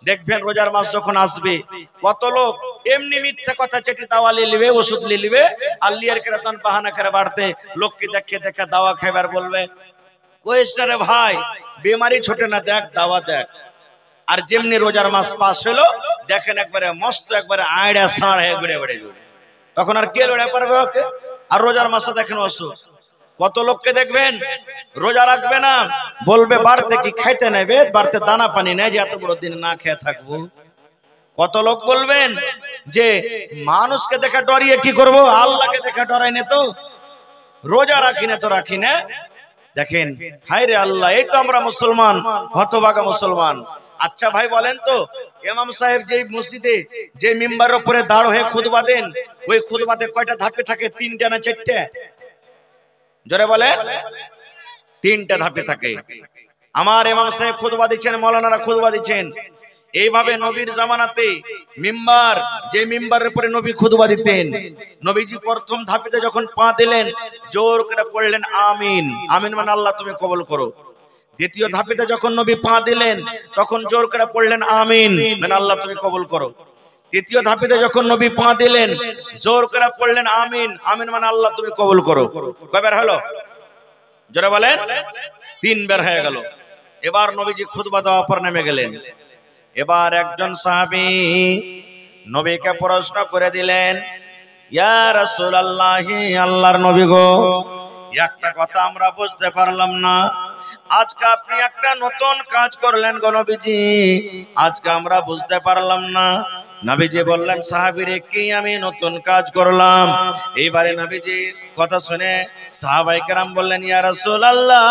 দেখবেন রোজার মাস যখন আসবে কত লোক এমনি মিথ্যা কথা চেটি দাওয়া লিবে, ওষুধ লিবে, আর লিয়ার কেরাতন বাহানা করে বাড়তে লোককে দেখে দেখে দাওয়া খাইবার বলবে। কোয়েস্টারে ভাই বেমারি ছোটে না, দেখ দাওয়া দেখ। আর যেমনি রোজার মাস পাস হলো দেখেন একবারে মস্ত একবারে আয়ড়া সাড় হয়ে ঘুরে ঘুরে, তখন আর কে লড়ে পারবে ওকে? আর রোজার মাসে দেখেন অসুখ, কত লোককে দেখবেন রোজা রাখবে না, বলবে বাড়তে কি খাইতে নেবে, বাড়তে দানা পানি নেই, যে এত বড় দিন না খেয়ে থাকবো। কত লোক বলবেন যে মানুষকে দেখে ডরিয়ে কি করব, আল্লাহকে দেখে ডরাই না তো রোজা রাখি না, তো রাখি না। দেখেন হায় রে আল্লাহ, এই তো আমরা মুসলমান, হতভাগা মুসলমান। আচ্ছা ভাই বলেন তো, ইমাম সাহেব যে মসজিদে যে মিম্বারের উপরে দাঁড় হয়ে খুতবা দেন, ওই খুতবাতে কয়টা ধাপে থাকে? 3টা না 4টা? জোরে বলেন। 3টা ধাপে থাকে। আমার ইমাম সাহেব খুতবা দিচ্ছেন, মাওলানারা খুতবা দিচ্ছেন। এইভাবে নবীর জামানাতে মিম্বার, যে মিম্বারের উপরে নবী খুতবা দিতেন, নবীজি প্রথম ধাপেতে যখন পা দিলেন জোর করে পড়লেন আমিন। আমিন মানে আল্লাহ তুমি কবুল করো। দ্বিতীয় ধাপেতে যখন নবী পা দিলেন তখন জোর করে পড়লেন আমিন মানে আল্লাহ তুমি কবুল করো। তৃতীয় ধাপেতে যখন নবী পা দিলেন জোর করে পড়লেন আমিন। আমিন মানে আল্লাহ তুমি কবুল করো। কয়বার হলো? জোরে বলেন। 3 বার হয়ে গেল। এবার নবীজি খুতবা দেওয়ার পর নেমে গেলেন। এবার একজন সাহাবী নবীকে প্রশ্ন করে দিলেন, ইয়া রাসূলুল্লাহ, আল্লাহর নবী গো, একটা কথা আমরা বুঝতে পারলাম না, আজকে আপনি একটা নতুন কাজ করলেন গো নবীজি, আজকে আমরা বুঝতে পারলাম না। নবীজি বললেন, সাহাবীরে কি আমি নতুন কাজ করলাম? এইবারে নবীজির কথা শুনে সাহাবায়ে কেরাম বললেন, ইয়া রাসূলুল্লাহ,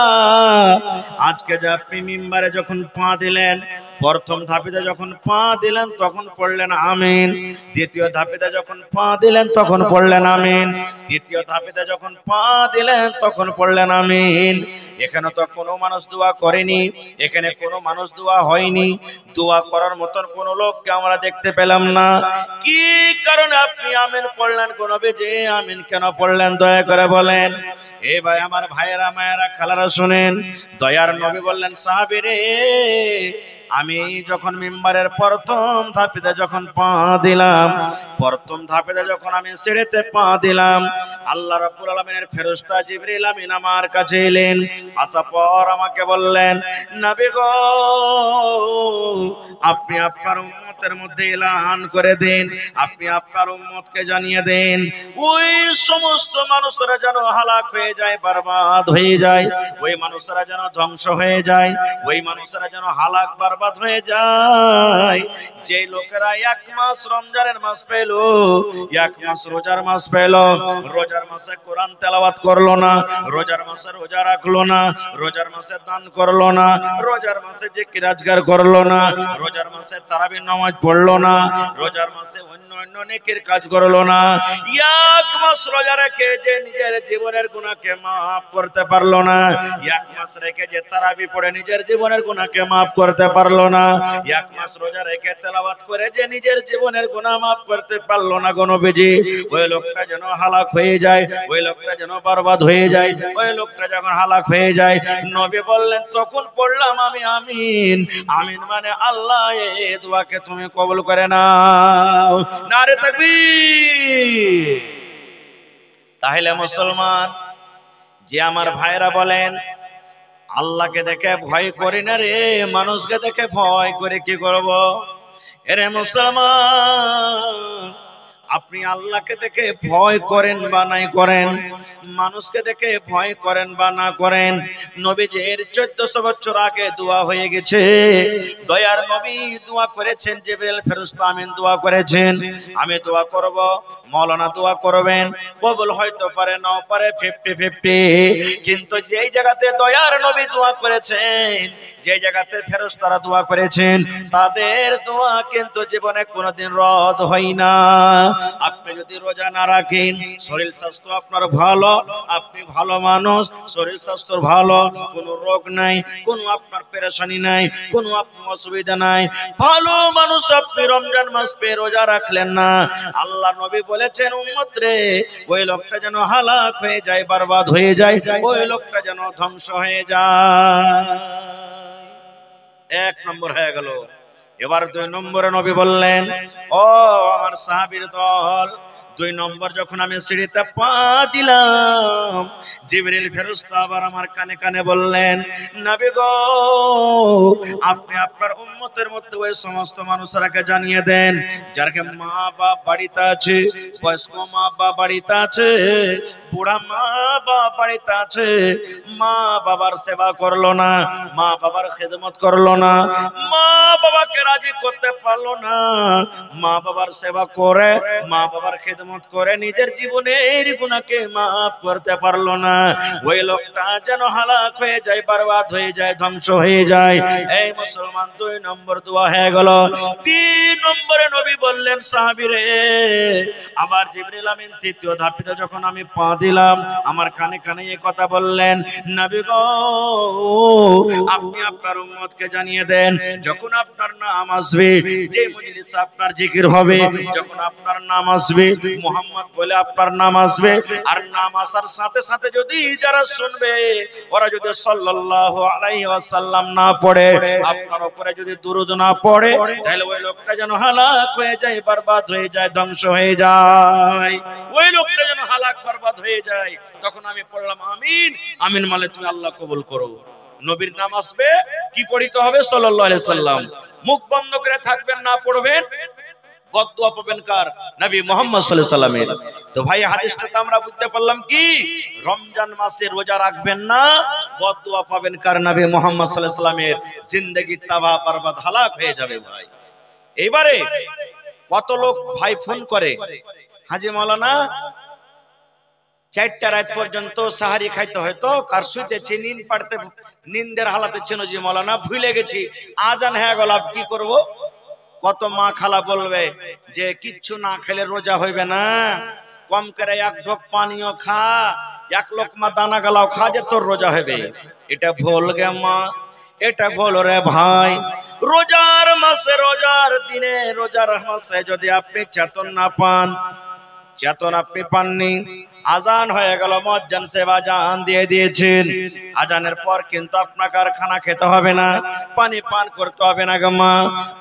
আজকে যে আপনি মিম্বারে যখন পা দিলেন, প্রথম ধাপেতে যখন পা দিলেন তখন পড়লেন আমিন, দ্বিতীয় ধাপেতে যখন পা দিলেন তখন পড়লেন আমিন, তৃতীয় ধাপেতে যখন পা দিলেন তখন পড়লেন আমিন। এখানে তো কোনো মানুষ দোয়া করেনি, এখানে কোনো মানুষ দোয়া হয়নি, দোয়া করার মতন কোনো লোককে আমরা দেখতে পেলাম না। কি কারণে আপনি আমিন পড়লেন গো নবীজি? আমিন কেন পড়লেন দয়া করে বলেন। এ ভাই আমার ভাইয়েরা মায়েরা খালারা শুনেন, দয়ার নবী বললেন, সাহাবীরে আমি যখন মিম্বারের প্রথম ধাপেতে যখন পা দিলাম, প্রথম ধাপেতে যখন আমি সিঁড়িতে পা দিলাম, আল্লাহ রাব্বুল আলামিনের ফেরেশতা জিবরিল আমিন আমার কাছে এলেন। আসার পর আমাকে বললেন, নবী গো, আপনি আপনার উম্মতের মধ্যে এলান করে দেন, আপনি আপনার উম্মতকে জানিয়ে দেন, ওই সমস্ত মানুষরা যেন হালাক হয়ে যায়, বরবাদ হয়ে যায়, ওই মানুষরা যেন ধ্বংস হয়ে যায়, ওই মানুষরা যেন হালাক বরবাদ হয়ে যায় যে লোকেরা 1 মাস রমজানের মাস পেল, 1 মাস রোজার মাস পেল, রোজার মাসে কোরআন তেলাওয়াত করলো না, রোজার মাসে রোজা রাখলো না, রোজার মাসে দান করলো না, রোজার মাসে জিকির আজকার করলো না, রোজার মাসে তারাবির নামাজ পড়লো না, রোজার মাসে অন্য অন্য নেকির কাজ করলো না, 1 মাস রোজা রেখে যে নিজের জীবনের গুনাহকে maaf করতে পারলো না, 1 মাস রেখে যে তারাবি পড়ে নিজের জীবনের গুনাহকে maaf করতে পারলো না, 1 মাস রোজা রেখে তেলাওয়াত করে যে নিজের জীবনের গুনাহ maaf করতে পারলো না গো নবীজি, ওই লোকটা যেন হালাক হয়ে যায়, ওই লোকটা যেন বরবাদ হয়ে যায়, ওই লোকটা যখন হালাক হয়ে যায়, নবী বললেন তখন পড়লাম আমি আমিন। আমিন মানে আল্লাহ এই দোয়াকে তুমি কবুল করে নাও। নারে তাকবীর। তাহলে মুসলমান যে আমার ভাইরা বলেন আল্লাহকে দেখে ভয় করি না রে, মানুষকে দেখে ভয় করে কি করব? এরে মুসলমান, আপনি আল্লাহকে দেখে ভয় করেন বা নাই করেন, মানুষকে দেখে ভয় করেন বা না করেন, নবীজির 1400 বছর আগে দোয়া হয়ে গেছে। দয়ার নবী দোয়া করেছেন, জিবরিল ফেরেশতা আমিন দোয়া করেছেন, আমি দোয়া করব, মাওলানা দোয়া করবেন, কবুল হয়তো পারে নাও পারে 50-50, কিন্তু যেই জায়গাতে দয়ার নবী দোয়া করেছেন, যেই জায়গাতে ফেরেশতারা দোয়া করেছেন, তাদের দোয়া কিন্তু জীবনে কোনোদিন রদ হয় না। আপনি যদি রোজা না রাখেন, শরীর স্বাস্থ্য আপনার ভালো, আপনি ভালো মানুষ, শরীর স্বাস্থ্য ভালো, কোনো রোগ নাই, কোনো আপনার পেরেশানি নাই, কোনো আপনার অসুবিধা নাই, ভালো মানুষ, আপনি রমজান মাস পে রোজা রাখলেন না, আল্লাহ নবী বলেছেন উম্মত রে, ওই লোকটা যেন হালাক হয়ে যায়, বরবাদ হয়ে যায়, ওই লোকটা যেন ধ্বংস হয়ে যায়। 1 নম্বর হয়ে গেল। এবার 2 নম্বরে নবী বললেন, ও আমার সাহাবীর দল, 2 নম্বর যখন আমি সিঁড়িতে পা দিলাম, জিবরিল ফেরেশতা আবার আমার কানে কানে বললেন, নবী গো, আপনি আপনার উম্মতের মধ্যে ওই সমস্ত মানুষরাকে জানিয়ে দেন যার মা বাপ বাড়িতে আছে, বয়স্ক মা বাপ বাড়িতে আছে, বুড়া মা বাপ বাড়িতে আছে, মা বাবার সেবা করলো না, মা বাবার খেদমত করলো না, মা বাবাকে রাজি করতে পারলো না, মা বাবার সেবা করে, মা বাবার খেদমত করে নিজের জীবনের গুনাহকে maaf করতে পারলো না, ওই লোকটা যেন হালাক হয়ে যায়, বরবাদ হয়ে যায়, ধ্বংস হয়ে যায়। এই মুসলমান 2 নম্বর দোয়া হয়ে গেল। 3 নম্বরে নবী বললেন, সাহাবীরে, আবার জিবরিল আমিন 3য় ধাপিতে যখন আমি পা দিলাম, আমার কানে কানে এই কথা বললেন, নবী গো, আপনি আপনার উম্মতকে জানিয়ে দেন যখন আপনার নাম আসবে, যে মজলিসে আপনার জিকির হবে, যখন আপনার নাম আসবে, মুহাম্মদ বলে আপনার নাম আসবে, আর নাম আসার সাথে সাথে যদি যারা শুনবে ওরা যদি সাল্লাল্লাহু আলাইহি ওয়াসাল্লাম না পড়ে, আপনার উপরে যদি দুরূদ না পড়ে, তাহলে ওই লোকটা যেন হালাক হয়ে যায়, বরবাদ হয়ে যায়, ধ্বংস হয়ে যায়, ওই লোকটা যেন হালাক বরবাদ হয়ে যায়। তখন আমি পড়লাম আমিন, আমিন মানে তুমি আল্লাহ কবুল করো। নবীর নাম আসবে, কি পড়িতে হবে? সাল্লাল্লাহু আলাইহি সাল্লাম। মুখ বন্ধ করে থাকবেন, না পড়বেন, বদদুয়া পাবেন কার? নবী মুহাম্মদ সাল্লাল্লাহু আলাইহি সাল্লামের। তো ভাই, হাদিসটাতে আমরা বুঝতে পারলাম কি, রমজান মাসে রোজা রাখবেন না, বদদুয়া পাবেন কার? নবী মুহাম্মদ সাল্লাল্লাহু আলাইহি সাল্লামের। জিন্দেগি তাবাহ বরবাদ হালাক হয়ে যাবে ভাই। এইবারে কত লোক ভাই ফোন করে, হাজী মাওলানা 4টা রাত পর্যন্ত সাহারি খাইতে হয়তো, কার শুইতেছি, নিন পাড়তে, নিন্দের হালাতে ছিল, জি মাওলানা ভুলে গেছি, আজান হয়ে গেল, আব কি করব? কত মা খালা বলবে যে কিচ্ছু না খেলে রোজা হইবে না, কম করে 1 ঢোক পানিও খা, 1 লোকমা দানা গালাও খা, যে তোর রোজা হবে। এটা ভুল গে মা, এটা ভুল রে ভাই। রোজার মাসে, রোজার দিনে, রোজার মাসে যদি আপনি চেতন না পান, চেতন আপনি পাননি, আজান হয়ে গেল, মুয়াজ্জিন সাহেব আজান দিয়ে দিয়েছেন, আজানের পর কিন্তু আপনাকে আর খানা খেতে হবে না, পানি পান করতে হবে না গো মা।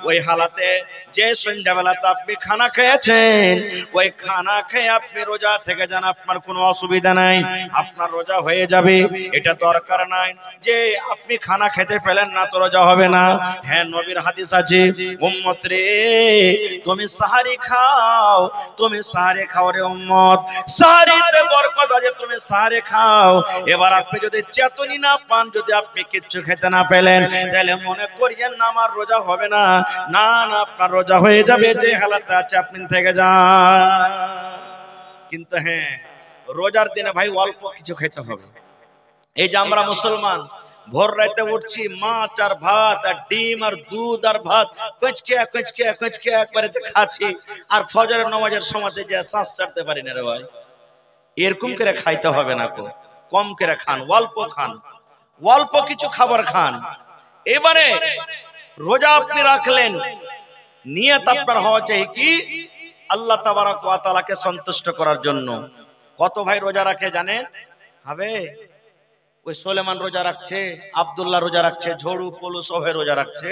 ওই হালাতে যে সন্ধ্যাবেলাতে আপনি খানা খেয়েছেন, ওই খানা খেয়ে আপনি রোজা থেকে যান, আপনার কোনো অসুবিধা নাই, আপনার রোজা হয়ে যাবে। এটা দরকার নাই যে আপনি খানা খেতে পেলেন না তো রোজা হবে না। হ্যাঁ, নবীর হাদিস আছে, উম্মত রে তুমি সাহারি খাও, তুমি সাহারি খাও রে উম্মত, সাহারিতে বরকত আছে, তুমি সাহারি খাও। এবার আপনি যদি চেতনই না পান, যদি আপনি কিচ্ছু খেতে না পেলেন, তাহলে মনে করিয়েন না আমার রোজা হবে না, না না, আপনার রোজা হয়ে যাবে, যে হালাতে আছে আপনি থেকে যান। কিন্তু হ্যাঁ, রোজার দিনে ভাই অল্প কিছু খেতে হবে। এই যে আমরা মুসলমান ভোর রাতে উঠছি, মাছ আর ভাত আর ডিম আর দুধ আর ভাত কচকে একবারে খাচ্ছি, আর ফজরের নামাজের সময়তে যে শ্বাস ছাড়তে পারি না রে ভাই। এরকম করে খাইতে হবে না, কম করে খান, অল্প খান, অল্প কিছু খাবার খান। এবারে রোজা আপনি রাখলেন, নিয়ত আপনার হওয়া চাই কি, আল্লাহ তাবারক ওয়া তাআলাকে সন্তুষ্ট করার জন্য। কত ভাই রোজা রাখে জানেন? হবে ওই সুলেমান রোজা রাখছে, আব্দুল্লাহ রোজা রাখছে, ঝড়ু পলু সবে রোজা রাখছে,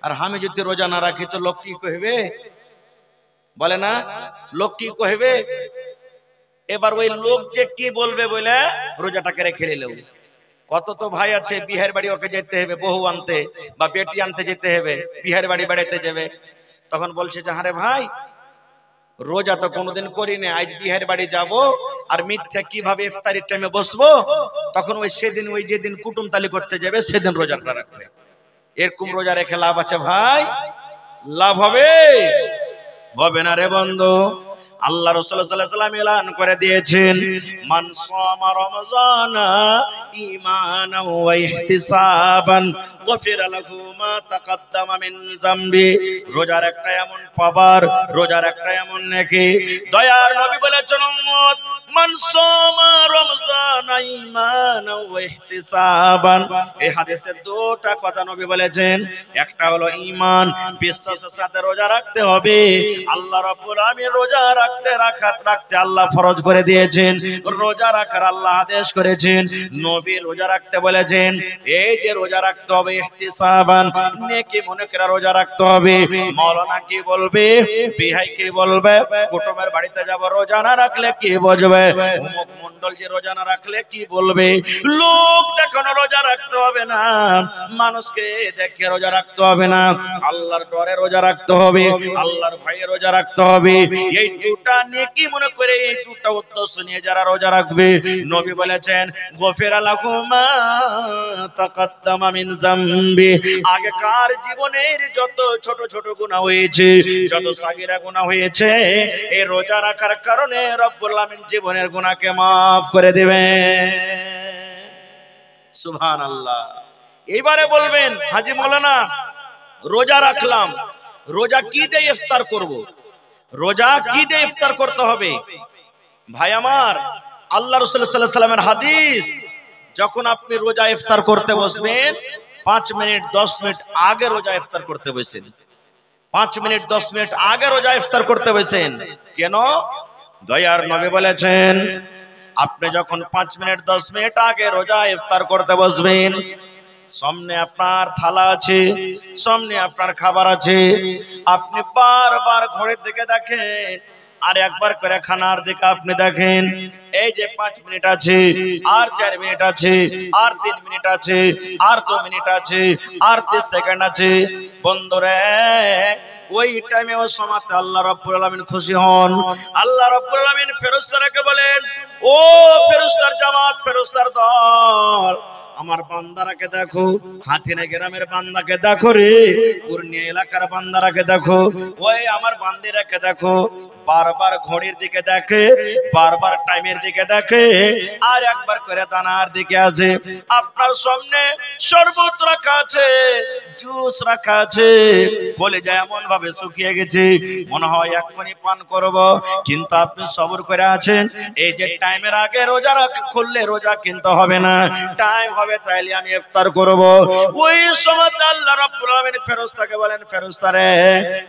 আর আমি যদি রোজা না রাখি তো লোক কি কইবে? বলে না, লোক কি কইবে? এবার ওই লোক যে কি বলবে বলে রোজাটাকে রেখে নিলেও। কত তো ভাই আছে বিহার বাড়ি, ওকে যেতে হবে বহু আনতে বা বেটি আনতে যেতে হবে, বিহার বাড়ি বেড়াতে যাবে, তখন বলছে যে আরে ভাই রোজা তো কোনোদিন করিনি, আজ বিহার বাড়ি যাব, আর মিথ্যা কিভাবে ইফতারির টাইমে বসবো, তখন ওই সেদিন, ওই যেদিন কুটুম তালি করতে যাবে সেদিন রোজাটা রাখবে। এরকম রোজা রেখে লাভ আছে ভাই? লাভ হবে? হবে না রে বন্ধু। আল্লাহ রাসূল সাল্লাল্লাহু আলাইহি ওয়াসাল্লাম এলান করে দিয়েছেন, মান সামা রমজানা ঈমানান ওয়া ইহতিসাবান গফিরা লাহু মা তাকাদ্দামা মিন যামবি। রোজার একটা এমন পাওয়ার, রোজার একটা এমন নেকি, দয়ার নবী বলেছেন উম্মত মান সামা রমজান ঈমানাও ওয়া ইহতিসাবান। এই হাদিসে দুটো কথা নবী বলেছেন, একটা হলো ঈমান, বিশ্বাসের সাথে রোজা রাখতে হবে। আল্লাহ রাব্বুল আলামিন রোজা রাখতে আল্লাহ ফরজ করে দিয়েছেন, রোজা রাখার আল্লাহ আদেশ করেছেন, নবী রোজা রাখতে বলেছেন। এই যে রোজা রাখতে হবে ইহতিসাবান, নেকি মনে করে রোজা রাখতে হবে। মাওলানা কি বলবে, বিহাই কি বলবে, কুটুমের বাড়িতে যাব রোজা না রাখলে কি বলবে, অমুক মন্ডল যে রোজা না রাখলে কি বলবে। লোক দেখানো রোজা রাখতে হবে না, মানুষকে দেখে রোজা রাখতে হবে না, আল্লাহর ডরে রোজা রাখতে হবে, আল্লাহর ভয়ে রোজা রাখতে হবে। এই দুটা নেকি মনে করে, এই দুটা উদ্দেশ্য নিয়ে যারা রোজা রাখবে, নবী বলেছেন গফিরা লাহু মা তাকাদ্দামা মিন যামবি। আগেকার জীবনের যত ছোট ছোট গুনাহ হয়েছে, যত সাগীরা গুনাহ হয়েছে, এই রোজা রাখার কারণে রব্বুল আমিন জীবনের গুনাহকে maaf করে দিবেন। সুবহানাল্লাহ। এইবারে বলবেন হাজী মাওলানা রোজা রাখলাম, রোজা কি দিয়ে ইফতার করব, রোজা কি দিয়ে ইফতার করতে হবে? ভাই আমার, আল্লাহ রাসূল সাল্লাল্লাহু আলাইহি ওয়াসাল্লামের হাদিস, যখন আপনি রোজা ইফতার করতে বসবেন 5 মিনিট 10 মিনিট আগে রোজা ইফতার করতে বসেন। 5 মিনিট 10 মিনিট আগে রোজা ইফতার করতে বসেন। কেন? দয়ার নবী বলেছেন, আপনি যখন 5 মিনিট 10 মিনিট আগে রোজা ইফতার করতে বসবেন, সামনে আপনার থালা আছে, সামনে আপনার খাবার আছে, আপনি বারবার ঘড়ির দিকে দেখেন, আর একবার করে খানার দিকে আপনি দেখেন, এই যে 5 মিনিট আছে, আর 4 মিনিট আছে, আর 3 মিনিট আছে, আর 2 মিনিট আছে, আর 30 সেকেন্ড আছে। বন্ধুরে, ওই টাইমে ওই সময়তে আল্লাহ রাব্বুল আলামিন খুশি হন। আল্লাহ রাব্বুল আলামিন ফেরেশতাদেরকে বলেন, ও ফেরেশতার জামাত, ফেরেশতার দল, আমার বান্দারাকে দেখো, হাতিনে গ্রামের বান্দাকে দেখো রে, পূর্ণিয়া এলাকার বান্দারাকে দেখো, ওই আমার বান্দিরাকে দেখো, বারবার ঘড়ির দিকে দেখে, বারবার টাইমের দিকে দেখে, আর একবার করে দানার দিকে আছে। আপনার সামনে শরবত রাখা আছে, জুস রাখা আছে, বলে যায় এমন ভাবে শুকিয়ে গেছে, মনে হয় এক্ষুনি পান করব, কিন্তু আপনি সবর করে আছেন। এই যে টাইমের আগে রোজা খুললে রোজা কিন্তু হবে না, টাইম হবে তাইলে আমি ইফতার করব। ওই সময় আল্লাহ রাব্বুল আলামিন ফেরেশতাকে বলেন, ফেরেশতা রে,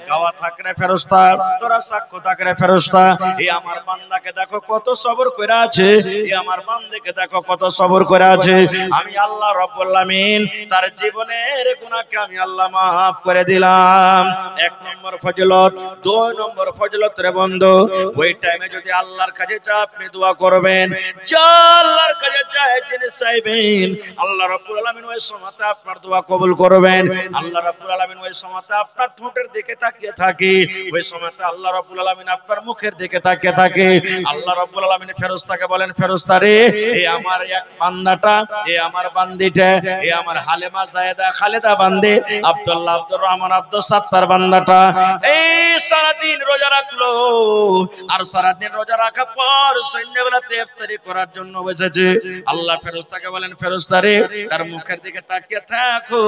গাওয়া থাকরে ফেরেশতা, তোরা সাক্ষ্য থাকরে ফেরেশতা, এই আমার বান্দাকে দেখো কত সবর করে আছে, এই আমার বান্দাকে দেখো কত সবর করে আছে। আমি আল্লাহ রাব্বুল আলামিন তার জীবনের গুনাহকে আমি আল্লাহ maaf করে দিলাম। 1 নম্বর ফজিলত। 2 নম্বর ফজিলত রে বন্ধু, ওই টাইমে যদি আল্লাহর কাছে যা আপনি দোয়া করবেন, যা আল্লাহর কাছে যায় জিনিস চাইবেন, আল্লাহ রাব্বুল আলামিন ওই সময়তে আপনার দোয়া কবুল করবেন। আল্লাহ রাব্বুল আলামিন ওই সময়তে আপনার ঠোঁটের দিকে তাকিয়ে থাকে, ওই সময়তে আল্লাহ রাব্বুল আলামিন আপনার মুখের দিকে তাকিয়ে থাকে। আল্লাহ রাব্বুল আলামিন ফেরেশতাকে বলেন, ফেরেশতা রে, এই আমার এক বান্দাটা, এই আমার বান্দিটা, এই আমার হালেমা জায়েদা খালেদা বান্দে, আব্দুল্লাহ, আব্দুর রহমান, আব্দুল সাত্তার বান্দাটা এই সারা দিন রোজা রাখলো, আর সারা দিন রোজা রাখার পর সন্ধ্যাবেলাতে ইফতারি করার জন্য বসেছে। আল্লাহ ফেরেশতাকে বলেন, ফেরেশতা রে, তার মুখের দিকে তাকিয়ে থাকো,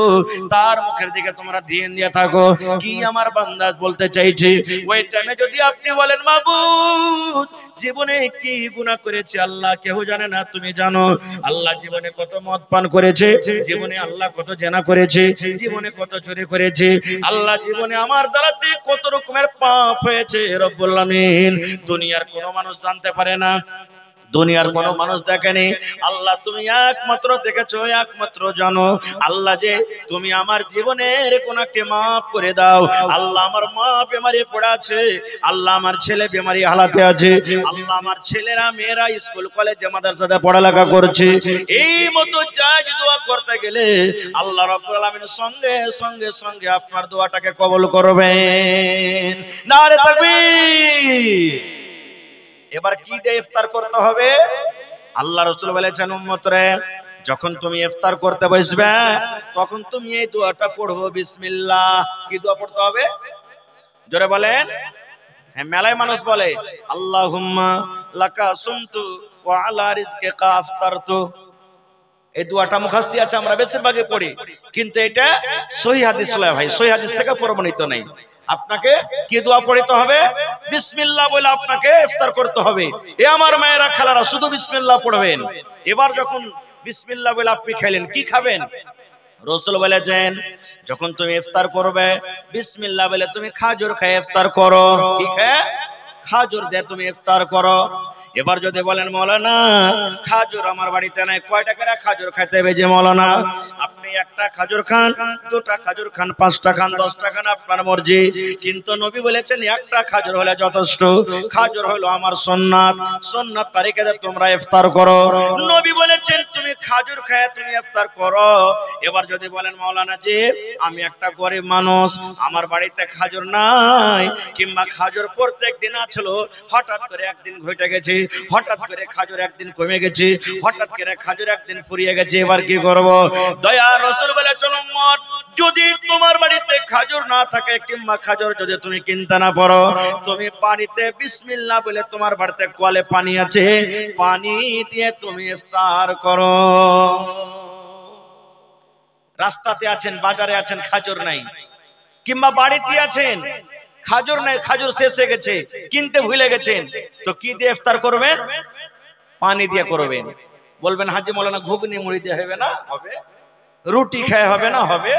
তার মুখের দিকে তোমরা ধ্যান দিয়ে থাকো, কি আমার বান্দা বলতে চাইছে। ওই টাইমে যদি আপনি বলেন, মাবুদ, জীবনে কি গুনাহ করেছি আল্লাহ কেউ জানে না, তুমি জানো। আল্লাহ জীবনে কত মদ পান করেছে, জীবনে আল্লাহ কত জেনা করেছে, জীবনে কত চুরি করেছে, আল্লাহ জীবনে আমার দ্বারাতে কত রকমের পাপ হয়েছে রব্বুল আলামিন দুনিয়ার কোনো মানুষ জানতে পারে না, দুনিয়ার কোন মানুষ দেখেনি। আল্লাহ তুমি একমাত্র দেখেছো, একমাত্র জানো। আল্লাহ যে তুমি আমার জীবনের গুনাহকে maaf করে দাও। আল্লাহ আমার মা বেমারি পড়ে আছে, আল্লাহ আমার ছেলে বেমারি হালাতে আছে, আল্লাহ আমার ছেলেরা মেয়েরা স্কুল কলেজে মাদ্রাসাতে পড়ালেখা করছে। এই মতো জায়েজ দোয়া করতে গেলে আল্লাহ রাব্বুল আলামিন সঙ্গে সঙ্গে সঙ্গে আপনার দোয়াটাকে কবুল করবেন। নারে তাকবীর। এবার কি দিয়ে ইফতার করতে হবে? আল্লাহ রাসূল বলেছেন, উম্মত রে, যখন তুমি ইফতার করতে বসবে তখন তুমি এই দোয়াটা পড়বো, বিসমিল্লাহ। কি দোয়া পড়তে হবে? জোরে বলেন। হ্যাঁ, মেলায় মানুষ বলে আল্লাহুম্মা লাকা সুমতু ওয়া আলা রিজকিকা আফতারতু। এই দোয়াটা মুখস্থ আছে, আমরা বেশিরভাগই পড়ি, কিন্তু এটা সহিহ হাদিস নয় ভাই, সহিহ হাদিস থেকে প্রমাণিত নেই। আপনাকে কি দোয়া পড়তে হবে? বিসমিল্লাহ বলে আপনাকে ইফতার করতে হবে। এ আমার মায়েরা খালারা, শুধু বিসমিল্লাহ পড়বেন। এবার যখন বিসমিল্লাহ বলে আপনি খেলেন, কি খাবেন? রাসূল বলেছেন যখন তুমি ইফতার করবে বিসমিল্লাহ বলে তুমি খাজুর খেয়ে ইফতার করো। কি খেয়ে? খাজুর দিয়ে তুমি ইফতার করো। এবার যদি বলেন মাওলানা খাজুর আমার বাড়িতে নাই, কয় টাকার খাজুর খেতে হবে যে মাওলানা? আপনি একটা খাজুর খান, দুটা খাজুর খান, পাঁচটা খান, 10টা খান, আপনার মর্জি। কিন্তু নবী বলেছেন একটা খাজুর হলে যথেষ্ট। খাজুর হলো আমার সুন্নাত, সুন্নাত তারিখে তোমরা ইফতার করো। নবী বলেছেন তুমি খাজুর খেয়ে তুমি ইফতার করো। এবার যদি বলেন মাওলানা জি আমি একটা গরিব মানুষ, আমার বাড়িতে খাজুর নাই, কিংবা খাজুর প্রত্যেক দিন আসলো, হঠাৎ করে একদিন ঘটে গেছে, হঠাৎ করে খাজুর একদিন কমে গেছে, হঠাৎ করে খাজুর একদিন ফুরিয়ে গেছে, এবার কি করব? দয়ার রাসূল বলেছেন উম্মত যদি তোমার বাড়িতে খাজুর না থাকে কিংবা খাজুর যদি তুমি কিনতে না পারো, তুমি পানিতে বিসমিল্লাহ বলে তোমার বাড়িতে কলে পানি আছে, পানি দিয়ে তুমি ইফতার করো। রাস্তাতে আছেন, বাজারে আছেন, খাজুর নাই, কিংবা বাড়িতে আছেন খাজুর নাই, খাজুর শেষ হয়ে গেছে, কিনতে ভুলে গেছেন, তো কি দিয়ে ইফতার করবেন? পানি দিয়ে করবেন। বলবেন হাজি মাওলানা ঘুগনি মুড়ি দিয়ে হবে না? হবে। রুটি খেয়ে হবে না? হবে।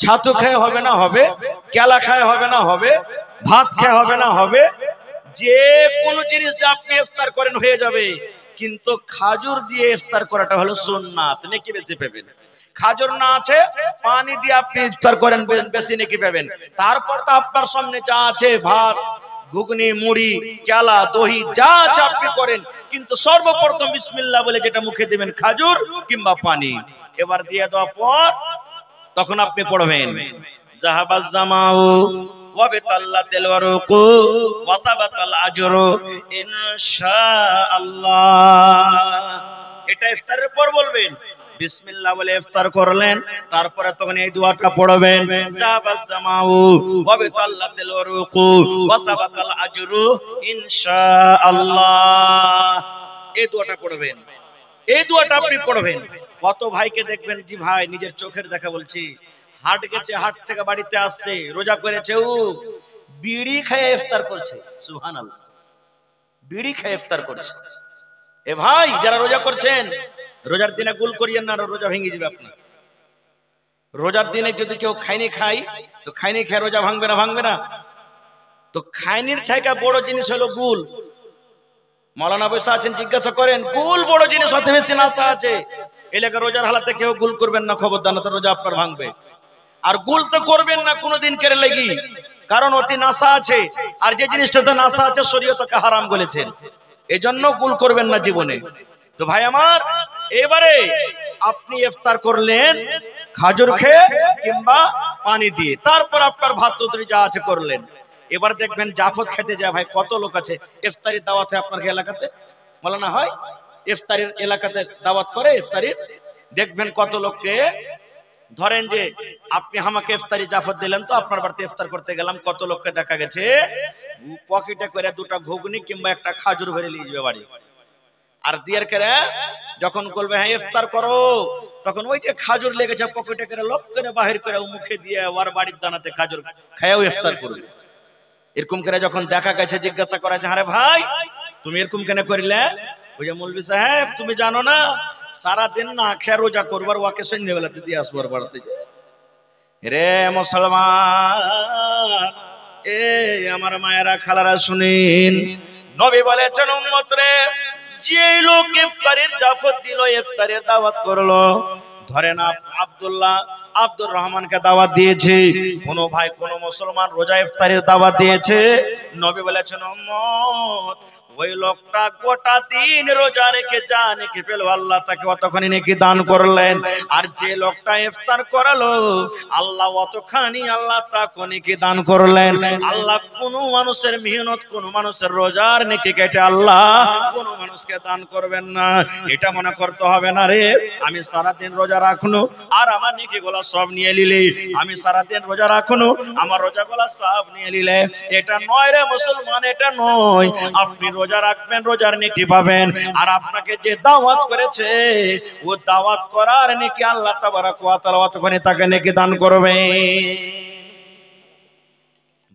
ছাতু খেয়ে হবে না? হবে। কেলা খেয়ে হবে না? হবে। ভাত খেয়ে হবে না? হবে। যে কোনো জিনিস দিয়ে আপনি ইফতার করেন হয়ে যাবে, কিন্তু খাজুর দিয়ে ইফতার করাটা হলো সুন্নাত, নেকি বেশি পাবেন। খাজুর না আছে, পানি দিয়ে আপনি ইফতার করেন, বেশি নেকি পাবেন। তারপর তো আপনার সামনে যা আছে ভাত, ঘুগনি, মুড়ি, কেলা, দহি যা আছে আপনি করেন, কিন্তু সর্বপ্রথম বিসমিল্লাহ বলে যেটা মুখে দিবেন খাজুর কিংবা পানি। এবার দিয়ে দেওয়ার পর তখন আপনি পড়বেন জাহাবাজ জামাউ ওয়া বিতাল্লাতিল ওয়ারুকু ওয়া তাবাতাল আজরু ইনশাআল্লাহ। এটা ইফতারের পর বলবেন। বিসমিল্লাহ বলে ইফতার করলেন, তারপরে তখন এই দোয়াটা পড়বেন জাহাবাজ জামাউ ওয়া বিতাল্লাতিল ওয়ারুকু ওয়া তাবাতাল আজরু ইনশাআল্লাহ। এই দোয়াটা পড়বেন। এই দোয়াটা আপনি পড়বেন। কত ভাইকে দেখবেন, জি ভাই নিজের চোখের দেখা বলছি, হাট গেছে, হাট থেকে বাড়িতে আসছে, রোজা করেছে, ও বিড়ি খেয়ে ইফতার করছে। সুবহানাল্লাহ, বিড়ি খেয়ে ইফতার করছে। এ ভাই যারা রোজা করছেন, রোজার দিনে গুল করিয়েন না, রোজা ভেঙে যাবে আপনার। রোজার দিনে যদি কেউ খাইনি খাই, তো খাইনি খেয়ে রোজা ভাঙবে না? ভাঙবে না। তো খাইনির থেকে বড় জিনিস হলো গুল। মাওলানা বসে আছেন, জিজ্ঞাসা করেন গুল বড় জিনিস, হতে বেশি নাশা আছে। এলাকা রোজার হালাতে কেউ গুল করবেন না, খবরদার, না তো রোজা আপনার ভাঙবে। আর গুল তো করবেন না কোনোদিন কেড়ে লেগি, কারণ অতি নাশা আছে, আর যে জিনিসটাতে নাশা আছে শরীয়তকে হারাম বলেছেন, এজন্য গুল করবেন না জীবনে। তো ভাই আমার, এবারে আপনি ইফতার করলেন খাজুর খেয়ে কিংবা পানি দিয়ে, তারপর আপনার ভাত তরকারি যা আছে করলেন। এবার দেখবেন জাফত খেতে যায় ভাই, কত লোক আছে ইফতারি দাওয়াতে আপনার এলাকাতে, বলে না হয় ইফতারির এলাকাতে দাওয়াত করে ইফতারির, দেখবেন কত লোককে, ধরেন যে আপনি আমাকে ইফতারি জাফত দিলেন, তো আপনার বাড়িতে ইফতার করতে গেলাম, কত লোককে দেখা গেছে পকেটে করে দুটা ঘুগনি কিংবা একটা খাজুর ভরে নিয়ে যাবে বাড়ি, আর দিয়ার করে যখন বলবে হ্যাঁ ইফতার করো, তখন ওই যে খাজুর লেগেছে পকেটে করে লোক করে বাহির করে মুখে দিয়ে ওর বাড়ির দানাতে খাজুর খায়াও ইফতার করবে। এরকম করে যখন দেখা গেছে, জিজ্ঞাসা করা যে আরে ভাই তুমি এরকম কেন করিলে? ওই যে মৌলভী সাহেব তুমি জানো না সারাদিন না খেয়ে রোজা করবার, ওকে সন্ধ্যেবেলাতে দিয়ে আসবার বাড়াতে রে মুসলমান। এ আমার মায়েরা খালারা শুনেন, নবী বলেছেন উম্মত রে, যে লোক ইফতারের জাফত দিল, ইফতারের দাওয়াত করলো, ধরেন আব্দুল্লাহ আব্দুর রহমানকে দাওয়াত দিয়েছে, কোন ভাই কোন মুসলমান রোজা ইফতারের দাওয়াত দিয়েছে, নবী বলেছেন উম্মত ওই লোকটা গোটা দিন রোজা রেখে যা নেকি পেল, আল্লাহ তাকে অতখানি নেকি দান করলেন। আর যে লোকটা ইফতার করালো, আল্লাহ অতখানি আল্লাহ তাকে নেকি দান করলেন। আল্লাহ কোন মানুষের মেহনত, কোন মানুষের রোজার নেকি কেটে আল্লাহ কোন মানুষকে দান করবেন না। এটা মনে করতে হবে না রে আমি সারাদিন রোজা রাখনো আর আমার নেকি গুলা সব নিয়ে নিলে, আমি সারাদিন রোজা রাখনো আমার রোজা গুলা সব নিয়ে নিলে, এটা নয় রে মুসলমান, এটা নয়। আপনি রোজা রাখবেন, রোজার নেকি পাবেন, আর আপনাকে যে দাওয়াত করেছে ও দাওয়াত করার নেকি আল্লাহ তাবারাক ওয়া তাআলা অতখানি তাকে নেকি দান করবে।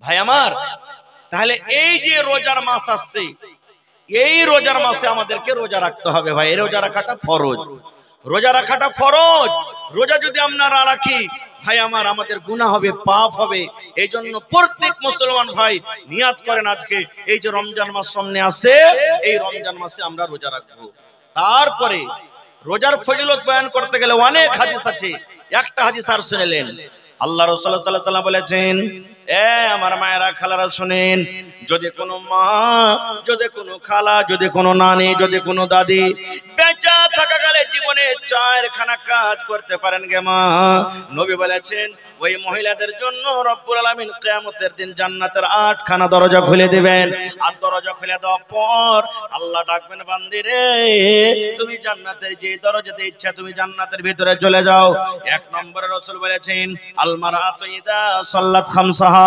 ভাই আমার, তাহলে এই যে রোজার মাস আসছে, এই রোজার মাসে আমাদেরকে রোজা রাখতে হবে ভাই। এই রোজা রাখাটা ফরজ, রোজা রাখাটা ফরজ। রোজা যদি আমরা না রাখি ভাই আমার, আমাদের গুনাহ হবে, পাপ হবে। এই জন্য প্রত্যেক মুসলমান ভাই নিয়াত করেন, আজকে এই যে রমজান মাস সামনে আসে, এই রমজান মাসে আমরা রোজা রাখবো। তারপরে রোজার ফজিলত বয়ান করতে গেলে অনেক হাদিস আছে, একটা হাদিস আর শুনেলেন। আল্লাহ রাসূল সাল্লাল্লাহু আলাইহি ওয়াসাল্লাম বলেছেন, এ আমার মায়েরা খালারা শুনেন, যদি কোনো মা, যদি কোনো খালা, যদি কোনো নানি, যদি কোনো দাদি বেঁচে থাকাকালে জীবনে 4খানা কাজ করতে পারেন গে মা, নবী বলেছেন ওই মহিলাদের জন্য রব্বুল আলামিন কিয়ামতের দিন জান্নাতের 8খানা দরজা খুলে দিবেন। আর দরজা খুলে দেওয়ার পর আল্লাহ ডাকবেন, বান্দি রে তুমি জান্নাতের যে দরজাতে ইচ্ছা তুমি জান্নাতের ভিতরে চলে যাও। 1 নম্বরে রাসূল বলেছেন, আল মারআতু ইদা সাল্লাত খামসাহা,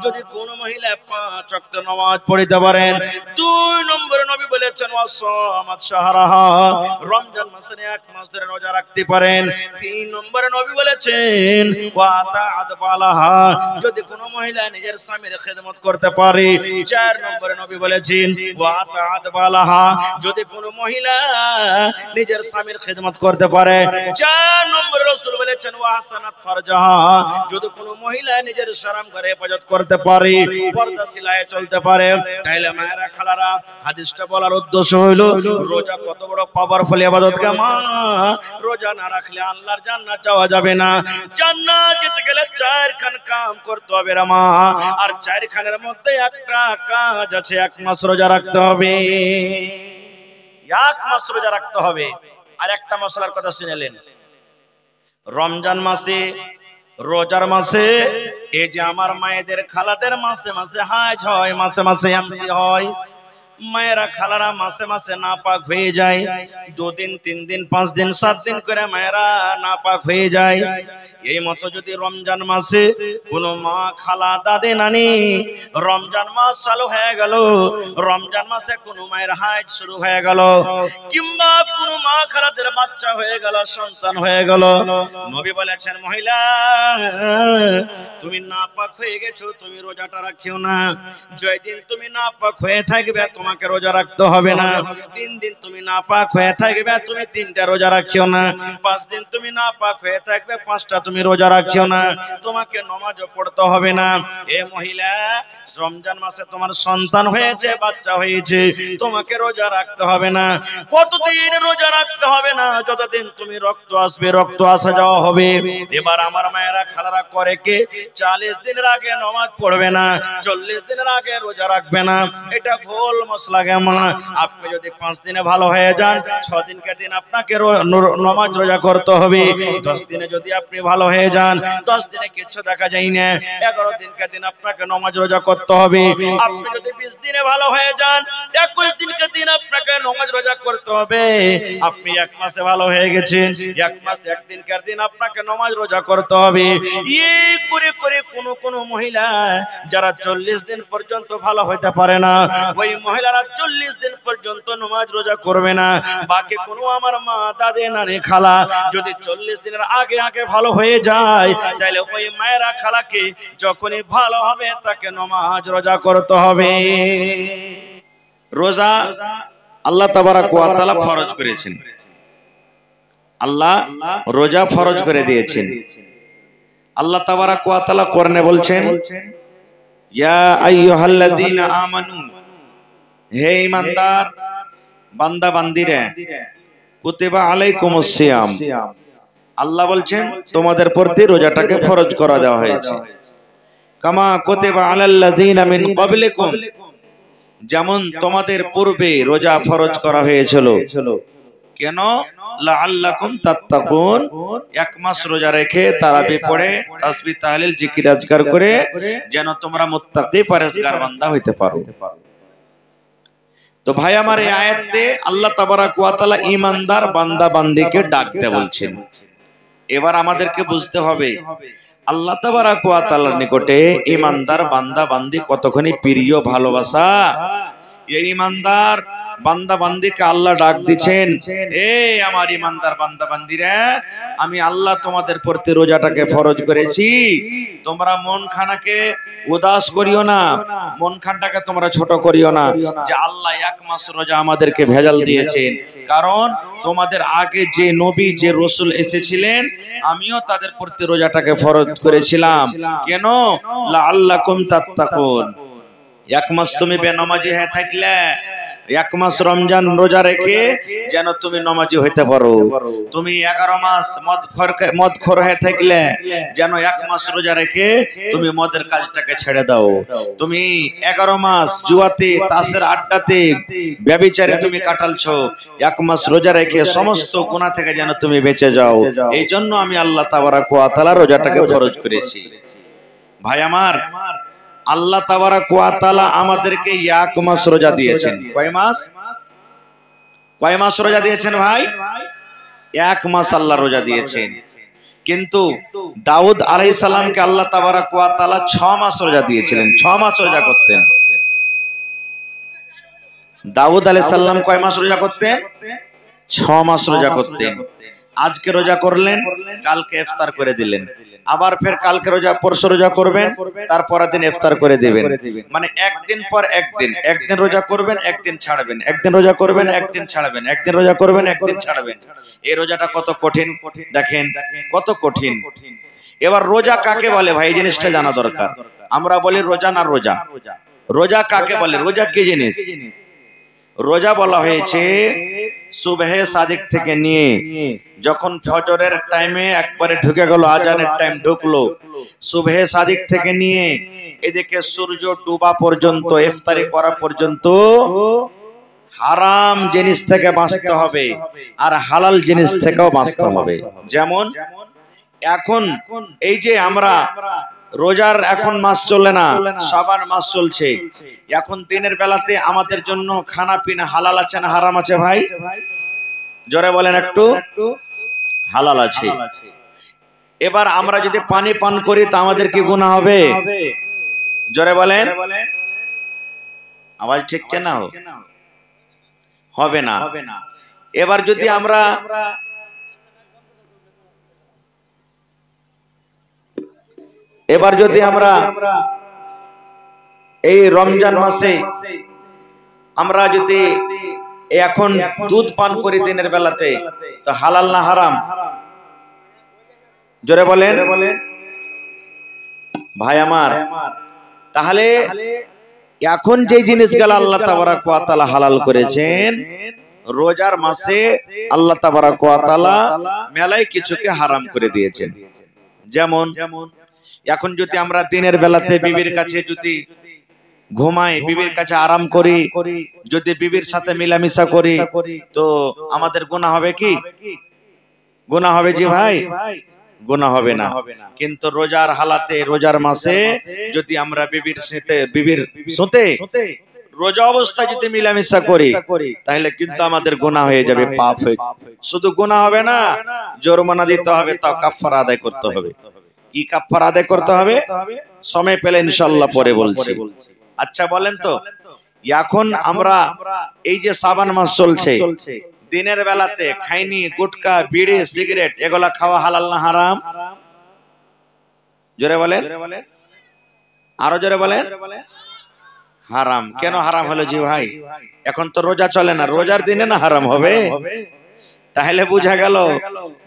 যদি কোন মহিলা 5 ওয়াক্ত নামাজ পড়তে পারেন। 2 নম্বরে নবী বলেছেন, ওয়াসামাত শাহরাহা, রমজান মাসের 1 মাস ধরে রোজা রাখতে পারেন। 3 নম্বরে নবী বলেছেন, ওয়াতাআত বালাহা, যদি কোন মহিলা নিজের স্বামীর খিদমত করতে পারে। 4 নম্বরে নবী বলেছেন, ওয়াতাআত বালাহা, যদি কোন মহিলা নিজের স্বামীর খিদমত করতে পারে। 4 নম্বরে রাসূল বলেছেন, ওয়াহসানাত ফারজাহা, যদি কোন মহিলা নিজের শরম করে হেফাজত করতে পারে, পর্দা সিলায়ে চলতে পারে। তাইলে মায়েরা খালারা, হাদিসটা বলার উদ্দেশ্য হইল রোজা কত বড় পাওয়ারফুল ইবাদত কে মা, রোজা না রাখলে আল্লাহর জান্নাত যাওয়া যাবে না। জান্নাত যেতে গেলে 4খান কাম করতে হবে রে মা, আর 4খানের মধ্যে একটা কাজ আছে, 1 মাস রোজা রাখতে হবে। 1 মাস রোজা রাখতে হবে। আর একটা মশলার কথা শুনেলেন, রমজান মাসে, রোজার মাসে, এই যে আমার মায়েদের খালাদের মাসে মাসে হাজ হয়, মাসে মাসে এমসি হয়। মায়েরা খালারা মাসে মাসে নাপাক হয়ে যায়, 2 দিন 3 দিন 5 দিন 7 দিন করে মায়েরা নাপাক হয়ে যায়। এই মতো যদি রমজান মাসে কোন মা, খালা, দাদি, নানি, রমজান মাস চালু হয়ে গেল, রমজান মাসে কোন মায়ের হাজ শুরু হয়ে গেল, কিংবা কোন মা খালাদের বাচ্চা হয়ে গেল, সন্তান হয়ে গেল, নবী বলেছেন, মহিলা তুমি নাপাক হয়ে গেছো, তুমি রোজাটা রাখিও না। যেদিন তুমি নাপাক হয়ে থাকবে তোমাকে রোজা রাখতে হবে না। 3 দিন তুমি নাপাক হয়ে থাকবে, তুমি 3টা রোজা রাখিও না। 5 দিন তুমি নাপাক হয়ে থাকবে, 5টা তুমি রোজা রাখিও না। তোমাকে নামাজও পড়তে হবে না। এ মহিলা, রমজান মাসে তোমার সন্তান হয়েছে, বাচ্চা হয়েছে, তোমাকে রোজা রাখতে হবে না। কতদিন রোজা রাখতে হবে না? যতদিন তুমি রক্ত আসবে, রক্ত আসা যাওয়া হবে। এবার আমার মায়েরা খালারা করে কে, 40 দিনের আগে নামাজ পড়বে না, 40 দিনের আগে রোজা রাখবে না। এটা ভুল মশলা গে মা। আপনি যদি 5 দিনে ভালো হয়ে যান, 6 দিনকে দিন আপনাকে নামাজ রোজা করতে হবে। 10 দিনে যদি আপনি ভালো হয়ে যান, 10 দিনে কিছু দেখা যায় না, 11 দিনকে দিন আপনাকে নামাজ রোজা করতে হবে। আপনি যদি 20 দিনে ভালো হয়ে যান, 21 দিনকে দিন আপনাকে নামাজ রোজা করতে হবে। আপনি 1 মাসে ভালো হয়ে গেছেন, 1 মাস 1 দিনকার দিন আপনাকে নামাজ রোজা করতে হবে। এই করে করে কোন মহিলা যারা 40 দিন পর্যন্ত ভালো হইতে পারে না, ওই মহিলারা 40 দিন পর্যন্ত নামাজ রোজা করবে না। বাকি কোন আমার মা, দাদি, নানি, খালা যদি 40 দিনের আগে আগে ভালো হয়ে যায়, তাহলে ওই মায়েরা খালাকে যখনই ভালো হবে তাকে নামাজ রোজা করতে হবে। রোজা আল্লাহ তাবারাক ওয়া তাআলা ফরজ করেছেন। আল্লাহ রোজা ফরজ করে দিয়েছেন। আল্লাহ তাবারাক ওয়া তাআলা কোরআনে বলছেন, ইয়া আইয়ুহাল্লাযীনা আমানু, হে ঈমানদার বান্দা বান্দিরা, কুতিবা আলাইকুমুস সিয়াম, আল্লাহ বলছেন তোমাদের প্রতি রোজাটাকে ফরজ করা দেওয়া হয়েছে। কামা কুতিবা আলাল্লাযীনা মিন ক্বাবলিকুম, যেমন তোমাদের পূর্বে রোজা ফরজ করা হয়েছিল। কেন? লাআল্লাকুম তাত্তাকুন, 1 মাস রোজা রেখে তারাবি পড়ে তাসবিহ তাহলিল জিকির আজকার করে যেন তোমরা মুত্তাকি পরহেজগার বান্দা হইতে পারো। তো ভাই আমার, এই আয়াতে আল্লাহ তাবারাক ওয়া তাআলা ঈমানদার বান্দা বান্দীকে ডাকতে বলছেন। এবার আমাদেরকে বুঝতে হবে আল্লাহ তাবারাক ওয়া তাআলার নিকটে ঈমানদার বান্দা বান্দী কতখানি প্রিয়, ভালোবাসা। এই ঈমানদার বান্দা বান্দিকে আল্লাহ ডাক দিচ্ছেন, এ আমার ইমানদার বান্দা বান্দিরা, আমি আল্লাহ তোমাদের প্রতি রোজাটাকে ফরজ করেছি, তোমরা মন খানাকে উদাস করিও না, মন খানটাকে তোমরা ছোট করিও না যে আল্লাহ এক মাস রোজা আমাদেরকে ভেজাল দিয়েছেন। কারণ তোমাদের আগে যে নবী যে রসুল এসেছিলেন আমিও তাদের প্রতি রোজাটাকে ফরজ করেছিলাম। কেন? লাআল্লাকুম তাত্তাকুন। এক মাস তুমি বেনামাজি হয়ে থাকলে, এক মাস রমজান রোজা রেখে যেন তুমি নামাজি হইতে পারো। তুমি 11 মাস মদখোর হয়ে থাকলে যেন এক মাস রোজা রেখে তুমি মদের কাজটাকে ছেড়ে দাও। তুমি 11 মাস জুয়াতে তাসের আড্ডাতে ব্যভিচারে তুমি কাটালছো, এক মাস রোজা রেখে সমস্ত গুনাহ থেকে যেন তুমি বেঁচে যাও। এই জন্য আমি আল্লাহ তাবারাক ওয়া তাআলা রোজাটাকে ফরজ করেছি। ভাই আমার, আল্লাহ তাবারাক ওয়া তাআলা আমাদেরকে এক মাস রোজা দিয়েছেন। কয় মাস? কয় মাস রোজা দিয়েছেন ভাই? এক মাস আল্লাহ রোজা দিয়েছেন। কিন্তু দাউদ আলাইহিস সালামকে আল্লাহ তাবারাক ওয়া তাআলা 6 মাস রোজা দিয়েছিলেন। 6 মাস রোজা করতেন। দাউদ আলাইহিস সালাম কয় মাস রোজা করতেন? 6 মাস রোজা করতেন। আজকে রোজা করলেন, কালকে ইফতার করে দিলেন, আবার ফের কালকে রোজা পরশু রোজা করবেন, তারপরের দিন ইফতার করে দিবেন। মানে একদিন পর একদিন, একদিন রোজা করবেন একদিন ছাড়বেন, একদিন রোজা করবেন একদিন ছাড়বেন, একদিন রোজা করবেন একদিন ছাড়বেন। এই রোজাটা কত কঠিন দেখেন, কত কঠিন। এবার রোজা কাকে বলে ভাই, এই জিনিসটা জানা দরকার। আমরা বলি রোজা না রোজা, রোজা কাকে বলে? রোজা কি জিনিস? রোজা বলা হয়েছে সুবহে সাদিক থেকে নিয়ে যখন ফজরের টাইমে একবারে ঢুকে গেল, আজানের টাইম ঢুকলো, সুবহে সাদিক থেকে নিয়ে এদিকে সূর্য ডুবা পর্যন্ত, ইফতারি করা পর্যন্ত হারাম জিনিস থেকে বাঁচতে হবে আর হালাল জিনিস থেকেও বাঁচতে হবে। যেমন এখন এই যে আমরা রোজার এখন মাস চলে না, শাবান মাস চলছে, এখন দিনের বেলাতে আমাদের জন্য খানা পিনা হালাল আছে না হারাম আছে ভাই? জোরে বলেন একটু। হালাল আছে। এবার আমরা যদি পানি পান করি তা আমাদের কি গুনাহ হবে? জোরে বলেন। আওয়াজ ঠিক কেনা হবে না। এবার যদি আমরা এই রমজান মাসে আমরা যদি এখন দুধ পান করি দিনের বেলাতে, তো হালাল না হারাম? জোরে বলেন ভাই আমার। তাহলে এখন যে জিনিসগুলো আল্লাহ তাবারাক ওয়া তাআলা হালাল করেছেন, রোজার মাসে আল্লাহ তাবারাক ওয়া তাআলা মেলায় কিছুকে হারাম করে দিয়েছেন। যেমন এখন যদি আমরা দিনের বেলাতে বিবির কাছে যদি ঘুমাই, বিবির কাছে আরাম করি, যদি বিবির সাথে মিলামিশা করি, তো আমাদের গুনাহ হবে কি? গুনাহ হবে জি ভাই? গুনাহ হবে না। কিন্তু রোজার হালাতে, রোজার মাসে যদি আমরা বিবির সাথে রোজা অবস্থায় যদি মিলামিশা করি, তাহলে কিন্তু আমাদের গুনাহ হয়ে যাবে, পাপ হয়ে। শুধু গুনাহ হবে না, জরিমানা দিতে হবে, তাও কাফারা আদায় করতে হবে। কি কাফারা আদায় করতে হবে? সময় পেলে ইনশাআল্লাহ পরে বলছি। আচ্ছা বলেন তো, এখন আমরা এই যে শাবান মাস চলছে, দিনের বেলাতে খাইনি, গুটকা, বিড়ি, সিগারেট এগুলা খাওয়া হালাল না হারাম? জোরে বলেন, আরো জোরে বলেন। হারাম। কেন হারাম হলো জি ভাই? এখন তো রোজা চলে না, রোজার দিনে না হারাম হবে? তাহলে বোঝা গেল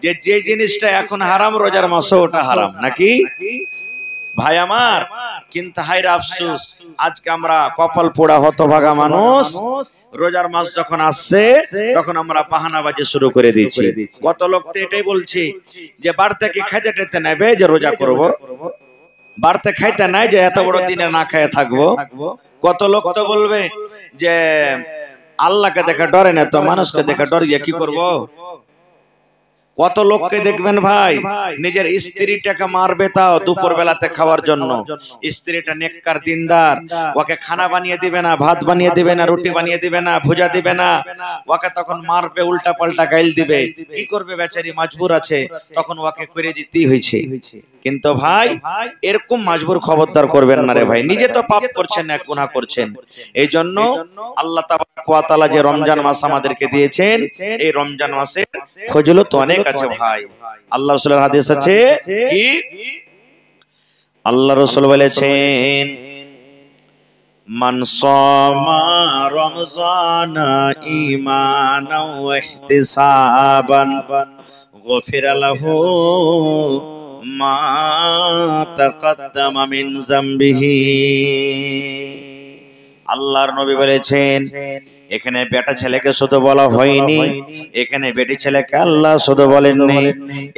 যে যে জিনিসটা এখন হারাম, রোজার মাসে ওটা হারাম নাকি ভাই আমার। কিন্তু হায়রে আফসোস, আজকে আমরা কপাল পোড়া হতভাগা মানুষ, রোজার মাস যখন আসছে তখন আমরা বাহানাবাজি শুরু করে দিচ্ছি। কত লোক তো এটাই বলছি যে বাড়তে কি খাইতে টেতে নেবে যে রোজা করব, বাড়তে খাইতে নাই যে এত বড় দিনে না খেয়ে থাকবো। কত লোক তো বলবে যে আল্লাহকে দেখে ডরে না, তো মানুষকে দেখে ডরিয়ে কি করব। কত লোককে দেখবেন ভাই নিজের স্ত্রীটাকে মারবে তাও দুপুর বেলাতে খাওয়ার জন্য। স্ত্রীটা নেককার দিনদার, ওকে খানা বানিয়ে দিবে না, ভাত বানিয়ে দিবে না, রুটি বানিয়ে দিবে না, ভুজা দিবে না, ওকে তখন মারবে, উল্টা পাল্টা গাইল দিবে। কি করবে বেচারি, মজবুর আছে, তখন ওকে করে দিতেই হয়েছে। কিন্তু ভাই এরকম মাজবুর খবরদার করবেন না রে ভাই, নিজে তো পাপ করছেন, এক গুনাহ করছেন। এই জন্য আল্লাহ তাবারক ওয়া তাআলা যে রমজান মাস আমাদেরকে দিয়েছেন, এই রমজান মাসের ফজিলত অনেক আছে ভাই। আল্লাহ রাসূলের হাদিস আছে কি, আল্লাহ রাসূল বলেছেন, মান সামা রমজানা ঈমানাও ওয়া ইহতিসাবান গুফিরা লাহু মা তাকাদ্দামা মিন যামবিহি। আল্লাহর নবী বলেছেন, এখানে বেটা ছেলেকে শুধু বলা হয়নি, এখানে বেটি ছেলেকে আল্লাহ শুধু বলেননি।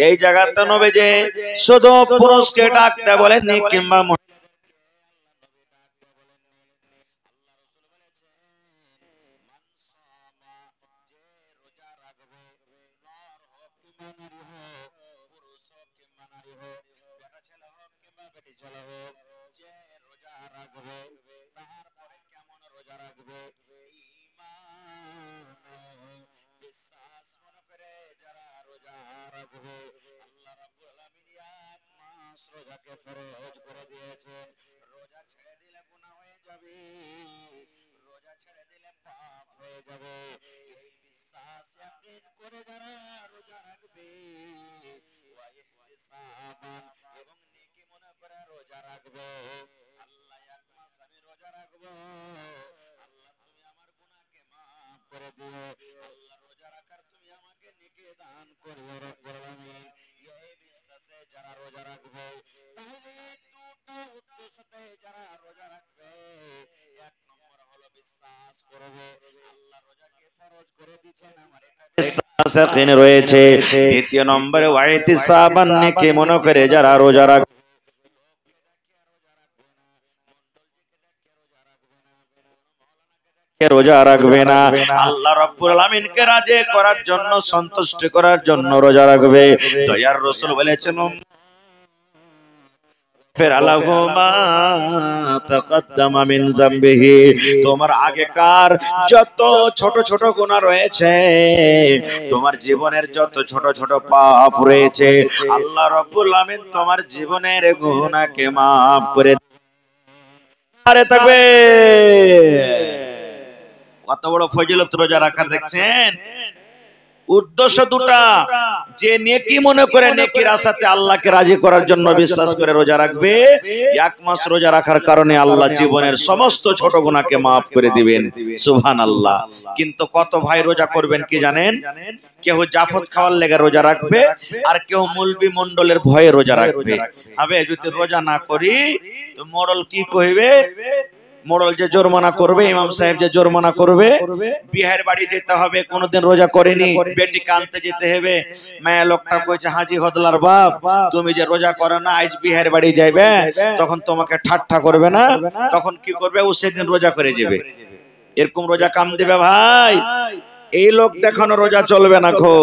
এই জায়গাতে নবী যে শুধু পুরুষকে ডাকতে বলেননি কিংবা রয়েছে। দ্বিতীয় নম্বরে ওয়াইতিসাবান নেকি মনে করে যারা রোজা রাখবে, রোজা রাখবে না, আল্লাহ রাব্বুল আলামিনকে রাজি করার জন্য, সন্তুষ্ট করার জন্য রোজা রাখবে। দয়ার রাসূল বলেছেন, তোমার আগেকার যত ছোট ছোট গুনাহ রয়েছে, তোমার জীবনের যত ছোট ছোট পাপ রয়েছে, আল্লাহ রাব্বুল আমিন তোমার জীবনের গুনাহকে maaf করে আরে থাকবে। কত বড় ফজিলত রোজা রাখার দেখছেন। উদ্দেশ্য দুটা, যে নেকি মনে করে নেকির আশাতে আল্লাহকে রাজি করার জন্য বিশ্বাস করে রোজা রাখবে, এক মাস রোজা রাখার কারণে আল্লাহ জীবনের সমস্ত ছোট গুনাহকে maaf করে দিবেন। সুবহানাল্লাহ। কিন্তু কত ভাই রোজা করবেন কি জানেন, কেউ জাফত খাওয়ার লেগে রোজা রাখবে, আর কেউ মুলবি মন্ডলের ভয়ে রোজা রাখবে। আবে যদি রোজা না করি তো মোড়ল কি কইবে, মোড়ল যে জরিমানা করবে, ইমাম সাহেব যে জরিমানা করবে, বিহার বাড়ি যেতে হবে, কোনদিন রোজা করেনি, বেটি কানতে যেতে হবে, মায়া লোকটা কইছে হাজি হদলার বাপ তুমি যে রোজা করো না, আজ বিহার বাড়ি যাইবে, তখন তোমাকে ঠাট্টা করবে না, তখন কি করবে, ও সেদিন রোজা করে যাবে। এরকম রোজা কাম দিবে ভাই। এই লোক দেখানো রোজা চলবে না খো,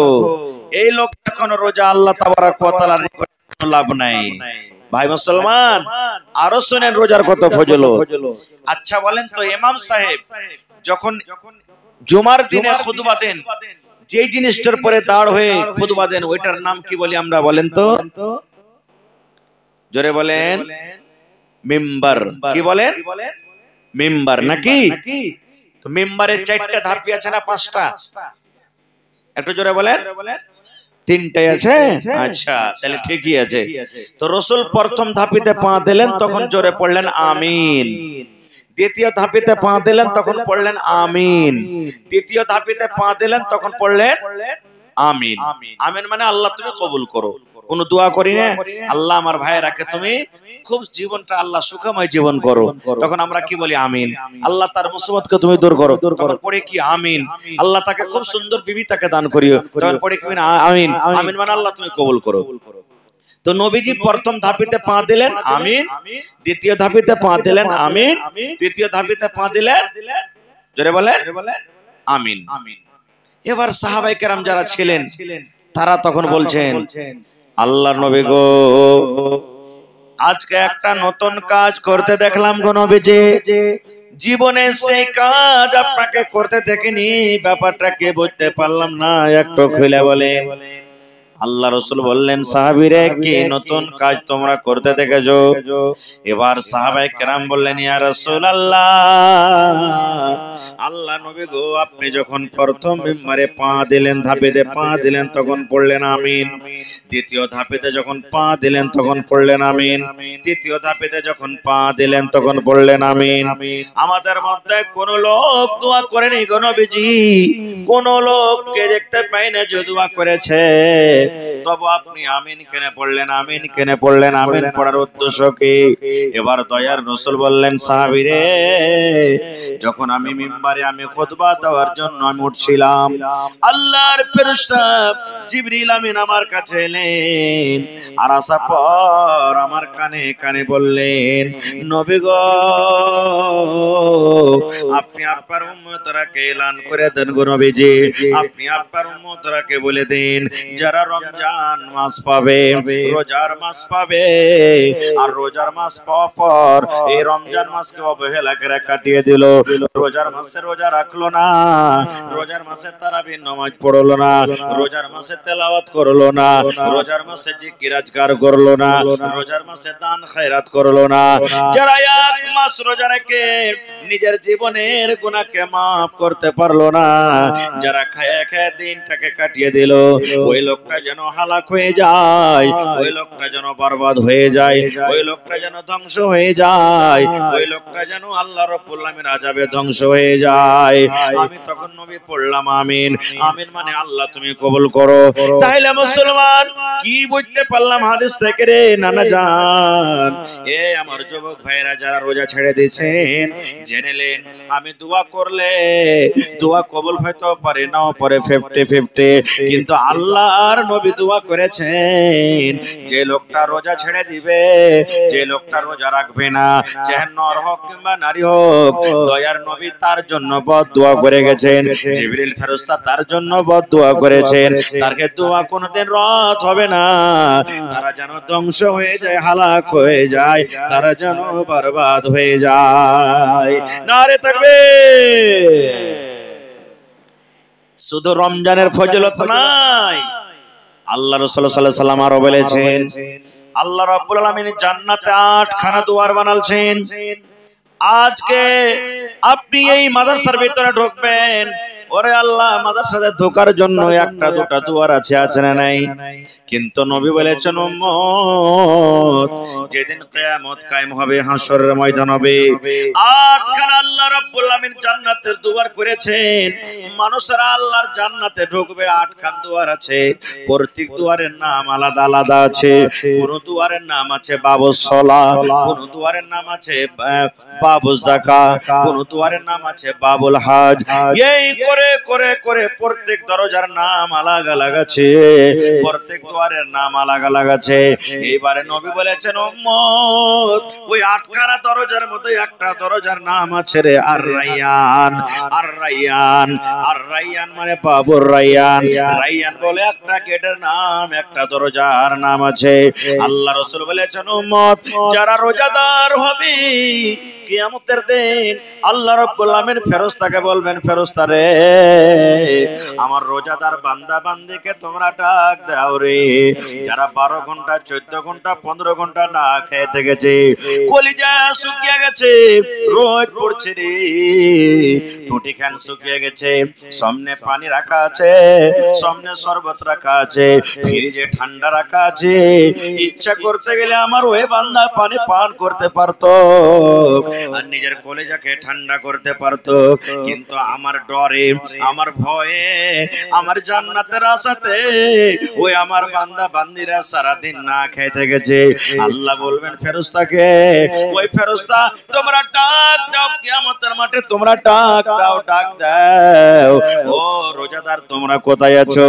এই লোক দেখানো রোজা আল্লাহ তাবারক ওয়া তাআলার কোনো লাভ নাই। ভাই মুসলমান, আরো শুনেন রোজার কত ফজিলত। আচ্ছা বলেন তো, ইমাম সাহেব যখন জুমার দিনে খুতবা দেন, যে জিনিসটার পরে দাঁড় হয়ে খুতবা দেন, ওইটার নাম কি বলি আমরা, বলেন তো, জোরে বলেন। মিম্বার। কি বলেন? মিম্বার নাকি? তো মিম্বারের চারটা ধাপি আছে না পাঁচটা? একটু জোরে বলেন। তিনটাই আছে? আচ্ছা, তাহলে ঠিকই আছে। তো রাসূল প্রথম ধাপিতে পা দিলেন, তখন জোরে পড়লেন আমিন। দ্বিতীয় ধাপিতে পা দিলেন, তখন পড়লেন আমিন। তৃতীয় ধাপিতে পা দিলেন, তখন পড়লেন আমিন। আমিন মানে আল্লাহ তুমি কবুল করো। কোন দোয়া করি না, আল্লাহ আমার ভাইয়েরাকে তুমি খুব জীবনটা আল্লাহ সুখময় জীবন করো, তখন আমরা কি বলি আমিন। আল্লাহ তার মুসিবতকে তুমি দূর করো, তখন পড়ে কি আমিন। আল্লাহ তাকে খুব সুন্দর বিবি তাকে দান করিও, তখন পড়ে কি আমিন। আমিন মানে আল্লাহ তুমি কবুল করো। তো নবীজি প্রথম ধাপিতে পা দিলেন আমিন, দ্বিতীয় ধাপিতে পা দিলেন আমিন, তৃতীয় ধাপিতে পা দিলেন, জোরে বলেন, আমিন। এবার সাহাবায়ে কেরাম যারা ছিলেন তারা তখন বলছেন, আল্লাহর নবী গো, আজকে একটা নতুন কাজ করতে দেখলাম গো নবীজি, জীবনে সেই কাজ আপনাকে করতে দেখিনি, ব্যাপারটা কে বুঝতে পারলাম না, একটু খুলে বলেন। আল্লাহ রাসূল বললেন, সাহাবীরে কি নতুন কাজ তোমরা করতে দেখেছো? এবার সাহাবায়ে কেরাম বললেন, ইয়া রাসূলুল্লাহ, আল্লাহ নবী গো, আপনি যখন প্রথম মিম্বরে পা দিলেন, ধাপেতে পা দিলেন, তখন পড়লেন আমিন। দ্বিতীয় ধাপেতে যখন পা দিলেন তখন পড়লেন আমিন। তৃতীয় ধাপেতে যখন পা দিলেন তখন পড়লেন আমিন। আমাদের মধ্যে কোন লোক দোয়া করেনি গো নবীজি, কোন লোককে দেখতে পাই না যে দোয়া করেছে, তবে আপনি আমিন কেন পড়লেন? আমিন কেন পড়লেন? আমিন পড়ার উদ্দেশ্য কি? এবার দয়ার রাসূল বললেন, সাহাবীরে, যখন আমি মিম্বরে আমি খুতবা দেওয়ার জন্য আমি উঠছিলাম, আল্লাহর ফেরেশতা জিবরিল আমিন আমার কাছে এলেন, আর আসার পর আমার কানে কানে বললেন, নবী গো, আপনি আপনার উম্মতরাকে এলান করে দেন গো নবীজি, আপনি আপনার উম্মতরাকে বলে দিন, যারা রমজান মাস পাবে, রোজার মাস পাবে, আর রোজার মাস পাওয়ার পর এই রমজান মাসকে অবহেলা করে কাটিয়ে দিল, রোজার মাসে রোজা রাখলো না, রোজার মাসে তারাবির নামাজ পড়লো না, রোজার মাসে তেলাওয়াত করলো না, রোজার মাসে জিকির আজকার করলো না, রোজার মাসে দান খায়রাত করলো না, যারা এক মাস রোজা রেখে নিজের জীবনের গুনাহকে maaf করতে পারলো না, যারা খায় খায় দিনটাকে কাটিয়ে দিল, ওই লোকটা যেন হালাক হয়ে যায়, ওই লোকটা যেন বরবাদ হয়ে যায়, ওই লোকটা যেন ধ্বংস হয়ে যায়, ওই লোকটা যেন আল্লাহ রাব্বুল আলামিনের আযাবে ধ্বংস হয়ে যায়। আমি তখন নবী পড়লাম আমিন। আমিন মানে আল্লাহ তুমি কবুল করো। তাইলে মুসলমান কি বুঝতে পারলাম হাদিস থেকে রে নানা জান? এ আমার যুবক ভাইরা যারা রোজা ছেড়ে দিয়েছেন, জেনেলেন আমি দোয়া করলে দোয়া কবুল হয়তো পারে নাও পারে 50-50, কিন্তু আল্লাহর নবী দোয়া করেছেন, যে লোকটা রোজা ছেড়ে দিবে, যে লোকটা রোজা রাখবে না, চাহে নর হোক কিংবা নারী হোক, দয়ার নবী তার জন্য বদদোয়া করে গেছেন, জিবরিল ফেরেশতা তার জন্য বদদোয়া করেছেন, তারকে দোয়া কোনোদিন রদ হবে না, তারা যেন ধ্বংস হয়ে যায়, হালাক হয়ে যায়, তারা যেন বরবাদ হয়ে যায়। নারে তাকবীর! শুধু রমজানের ফজিলত নাই, আল্লাহ রাসূল সাল্লাল্লাহু আলাইহি ওয়াসাল্লাম আরো বলেছেন, আল্লাহ রাব্বুল আলামিন জান্নাতে 8 খানা দুয়ার বানালছেন। আজকে আপনি এই মাদ্রাসার ভিতরে ঢুকবেন, ওরে আল্লাহ, মাদ্রাসাতে ঢোকার জন্য একটা দুটা দুয়ার আছে, আছে না নাই? কিন্তু নবী বলেছেন, উম্মত যেদিন কিয়ামত কায়েম হবে, হাসরের ময়দান হবে, 8 খানা আল্লাহ রাব্বুল আলামিন জান্নাতের দুয়ার করেছেন। মানুষরা আল্লাহর জান্নাতে ঢুকবে, 8 খান দুয়ার আছে, প্রত্যেক দুয়ারের নাম আলাদা আলাদা আছে। কোন দুয়ারের নাম আছে বাবুস সালাহ, কোন দুয়ারের নাম আছে বাবুস যাকাত, কোন দুয়ারের নাম আছে বাবুল হজ। এই করে করে করে প্রত্যেক দরজার নাম আলাদা আলাদা আছে, প্রত্যেক দুয়ারের নাম আলাদা আলাদা আছে। এইবারে নবী বলেছেন, উম্মত ওই 8 খানা দরজার মধ্যে একটা দরজার নাম আছে রে আর রায়্যান। আর রায়্যান, আর রায়্যান মানে বাবুর রায়্যান। রায়্যান বলে একটা গেটের নাম, একটা দরজার নাম আছে। আল্লাহ রাসূল বলেছেন, উম্মত যারা রোজাদার হবে কিয়ামতের দিন আল্লাহ রাব্বুল আলামিন ফেরেশতাকে বলবেন, ফেরেশতা রে, আমার রোজাদার বান্দা বান্দিকে তোমরা ডাক দাও রে, যারা 12 ঘন্টা 14 ঘন্টা 15 ঘন্টা না খেয়ে থেকেছে, কলিজা শুকিয়ে গেছে, রোদ পড়ছে রে, টুটি খান শুকিয়ে গেছে, সামনে পানি রাখা আছে, সামনে শরবত রাখা আছে, ফ্রিজে ঠান্ডা রাখা আছে, ইচ্ছা করতে গেলে আমার ওই বান্দা পানি পান করতে পারতো আর নিজের কলিজাকে ঠান্ডা করতে পারতো, কিন্তু আমার ডরে, আমার ভয়ে, আমার জান্নাতের আশাতে ওই আমার বান্দা বান্দিরা সারা দিন না খেতে গেছে। আল্লাহ বলবেন ফেরেশতাকে, ওই ফেরেশতা তোমরা ডাক দাও কিয়ামতের মাঠে, তোমরা ডাক দাও, ডাক দাও, ও রোজাদার তোমরা কোথায় আছো?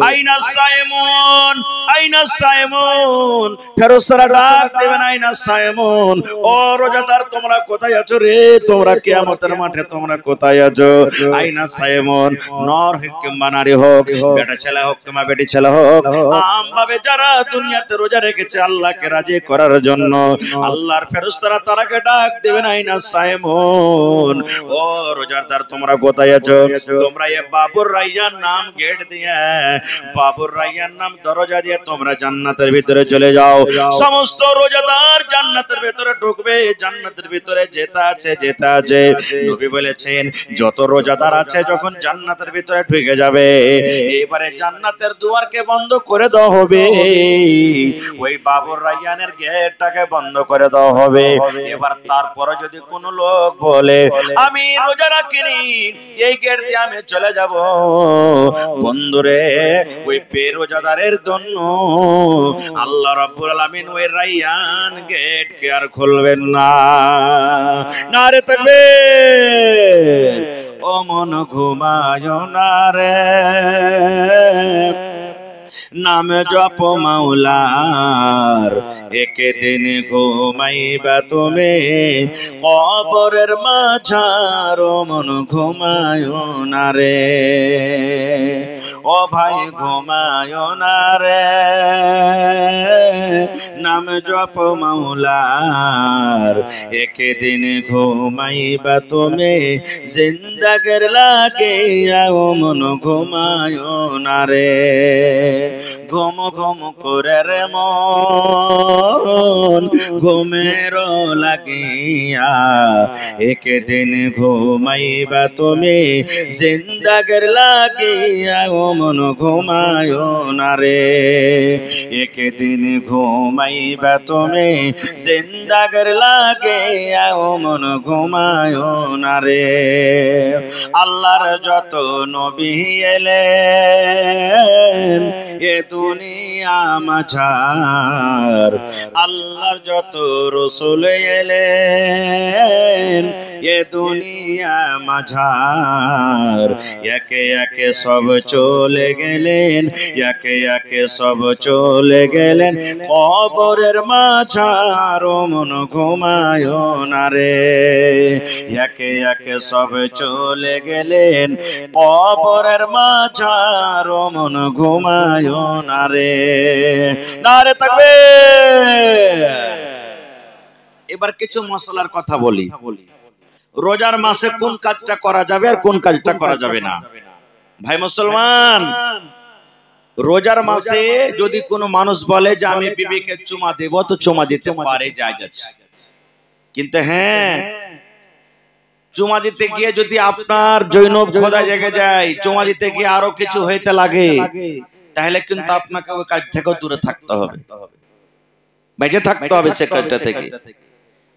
আইনা সাইমুন, আইনা সাইমুন, ফেরেশতারা ডাক দেবেন, আইনা সাইমুন, ও রোজাদার তোমরা কোথায় আছো রে? তোমরা কিয়ামতের মাঠে তোমরা কোথায় আছো? আইনা সাইমুন, নর হোক কিংবা নারী হোক, বেটা ছেলে হোক কিংবা বেটি ছেলে হোক, আমভাবে যারা দুনিয়াতে রোজা রেখেছে আল্লাহকে রাজি করার জন্য, আল্লাহর ফেরেশতারা তারাকে ডাক দেবেন, আইনা সাইমুন, ও রোজাদার তোমরা কোথায় আছো? তোমরা এই বাবুর রায়্যান নাম গেট দিয়ে, বাবুর রায়্যান নাম দরজা দিয়ে তোমরা জান্নাতের ভিতরে চলে যাও। সমস্ত রোজাদার জান্নাতের ভিতরে ঢুকবে, জান্নাতের ভিতরে যেতে আছে যেতে আছে। নবী বলেছেন যত রোজাদার আছে যখন জান্নাতের ভিতরে ঢুকে যাবে, এবারে জান্নাতের দুয়ারকে বন্ধ করে দেওয়া হবে, ওই বাবুর রায়্যানের গেটটাকে বন্ধ করে দেওয়া হবে। এবার তারপরে যদি কোনো লোক বলে আমি রোজা রাখিনি, এই গেট দিয়ে আমি চলে যাব, বন্ধুরে ওই বেরোজাদারের জন্য আল্লাহ রাব্বুল আলামিন ওই রায়্যান গেট কে আর খুলবেন না। নারে তাকবীর। ও মন ঘুমায় না রে, নাম জপ মাওলার, একদিন ঘুমাইবা তুমি কবরের মাঝার, মন ঘুমায় না রে, ও ভাই ঘুমায় না রে, নাম জপ মাওলার, একদিন ঘুমাইবা তুমি জিন্দাগের লাগে, ও মন ঘুমায় না রে, ঘুম ঘুম করে রে মন ঘুমের লাগিয়া, একদিন ঘুমাইবা তুমি জিন্দাগের লাগিয়া, ও মন ঘুমায় না রে, একদিন ঘুমাইবা তুমি জিন্দাগের লাগিয়া, ও মন ঘুমায় না রে। আল্লাহর যত নবী এলেন এ দুনিয়া মাঝার, আল্লাহর যত রাসূল এলেন এ দুনিয়া মাঝার, একে একে সব চলে গেলেন, একে একে সব চলে গেলেন কবরের মাঝার, ও মন ঘুমায় না রে, একে একে সব চলে গেলেন কবরের মাঝার, ও মন ঘুমায় না রে। নারে তাকবীর। এবার কিছু মশলার কথা বলি। রোজার মাসে কোন কাজটা করা যাবে আর কোন কাজটা করা যাবে না। ভাই মুসলমান, রোজার মাসে যদি কোনো মানুষ বলে যে আমি বিবিকে চুমা দেব, তো চুমা দিতে পারে, জায়েজ আছে। কিন্তু হ্যাঁ, চুমা দিতে গিয়ে যদি আপনার জৈনব খোদা জেগে যায়, চুমা দিতে গিয়ে আরো কিছু হইতে লাগে, তাহলে কিন্তু আপনাকে ওই কাজ থেকে দূরে থাকতে হবে, বেঁচে থাকতে হবে সে কাজটা থেকে।